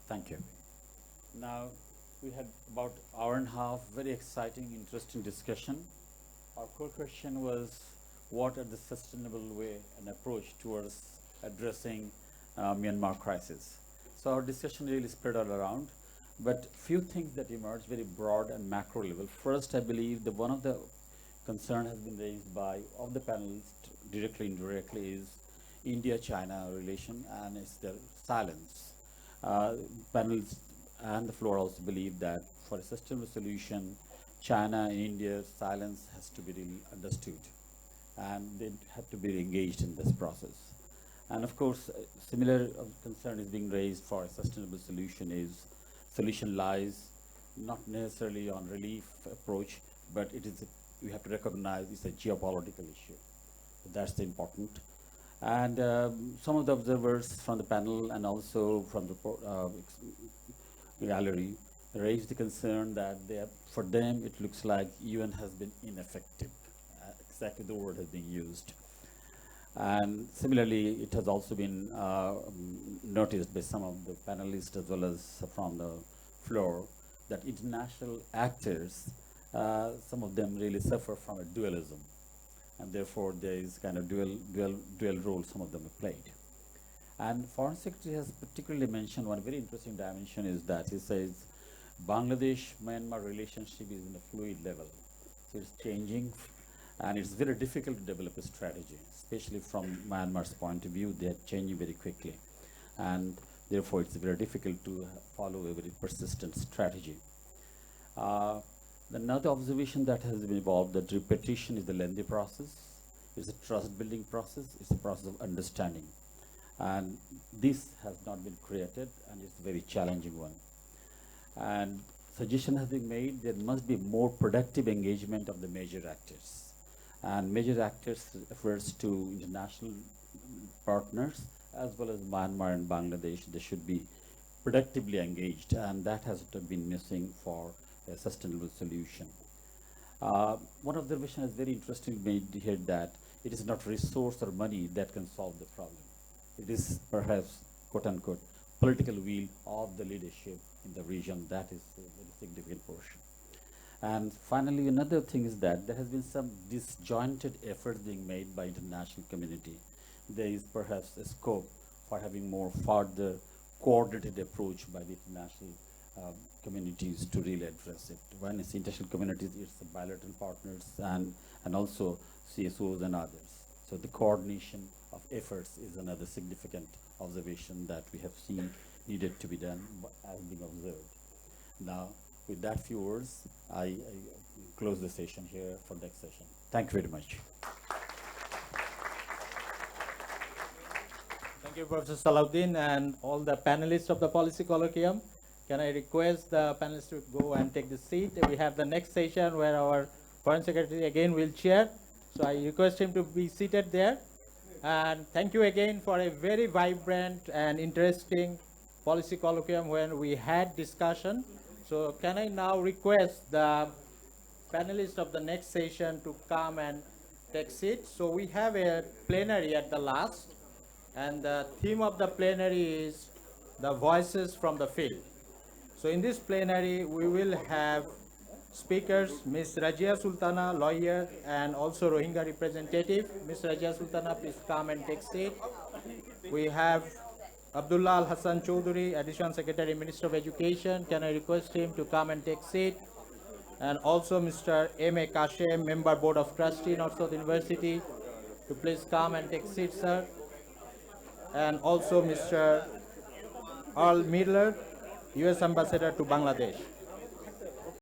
Thank you. Now, we had about an hour and a half, very exciting, interesting discussion. Our core question was, what are the sustainable way and approach towards addressing Myanmar crisis? So our discussion really spread all around, but few things that emerged very broad and macro level. First, I believe that one of the concern has been raised by of the panelists, directly, indirectly, is India-China relation, and it's their silence. Panelists and the floor also believe that for a sustainable solution, China and India's silence has to be really understood, and they have to be engaged in this process. And of course, similar concern is being raised for a sustainable solution solution lies not necessarily on relief approach, but it is we have to recognize it's a geopolitical issue. That's the important. And some of the observers from the panel and also from the gallery raised the concern that for them it looks like UN has been ineffective. Exactly the word has been used. And similarly, it has also been noticed by some of the panelists as well as from the floor that international actors, some of them really suffer from a dualism. And therefore there is kind of dual role some of them have played. And Foreign Secretary has particularly mentioned one very interesting dimension is that he says Bangladesh-Myanmar relationship is in a fluid level. So it's changing and it's very difficult to develop a strategy, especially from Myanmar's point of view. They are changing very quickly. And therefore, it's very difficult to follow a very persistent strategy. Another observation that has been evolved that repetition is a lengthy process. It's a trust-building process. It's a process of understanding. And this has not been created, and it's a very challenging one. And suggestion has been made there must be more productive engagement of the major actors. And major actors refers to international partners as well as Myanmar and Bangladesh. They should be productively engaged, and that has been missing for a sustainable solution. One observation is very interesting made here that it is not resource or money that can solve the problem. It is perhaps, quote unquote, political will of the leadership in the region. That is a very significant portion. And finally, another thing is that there has been some disjointed efforts being made by international community. There is perhaps a scope for having more further coordinated approach by the international communities to really address it. When it's international communities, it's the bilateral partners and also CSOs and others. So the coordination of efforts is another significant observation that we have seen needed to be done as being observed. Now, with that few words, I close the session here for next session. Thank you very much. Thank you, Professor Salahuddin, and all the panelists of the Policy Colloquium. Can I request the panelists to go and take the seat? We have the next session where our Foreign Secretary again will chair. So I request him to be seated there. And thank you again for a very vibrant and interesting Policy Colloquium when we had discussion. So can I now request the panelists of the next session to come and take seats? So we have a plenary at the last, and the theme of the plenary is the voices from the field. So in this plenary, we will have speakers, Ms. Rajia Sultana, lawyer, and also Rohingya representative. Ms. Rajia Sultana, please come and take seat. We have Abdullah Al Hassan Choudhury, Additional Secretary, Minister of Education. Can I request him to come and take seat? And also Mr. M.A. Kashem, Member Board of Trustee, North South University, to please come and take seat, sir. And also Mr. Earl Miller, U.S. Ambassador to Bangladesh.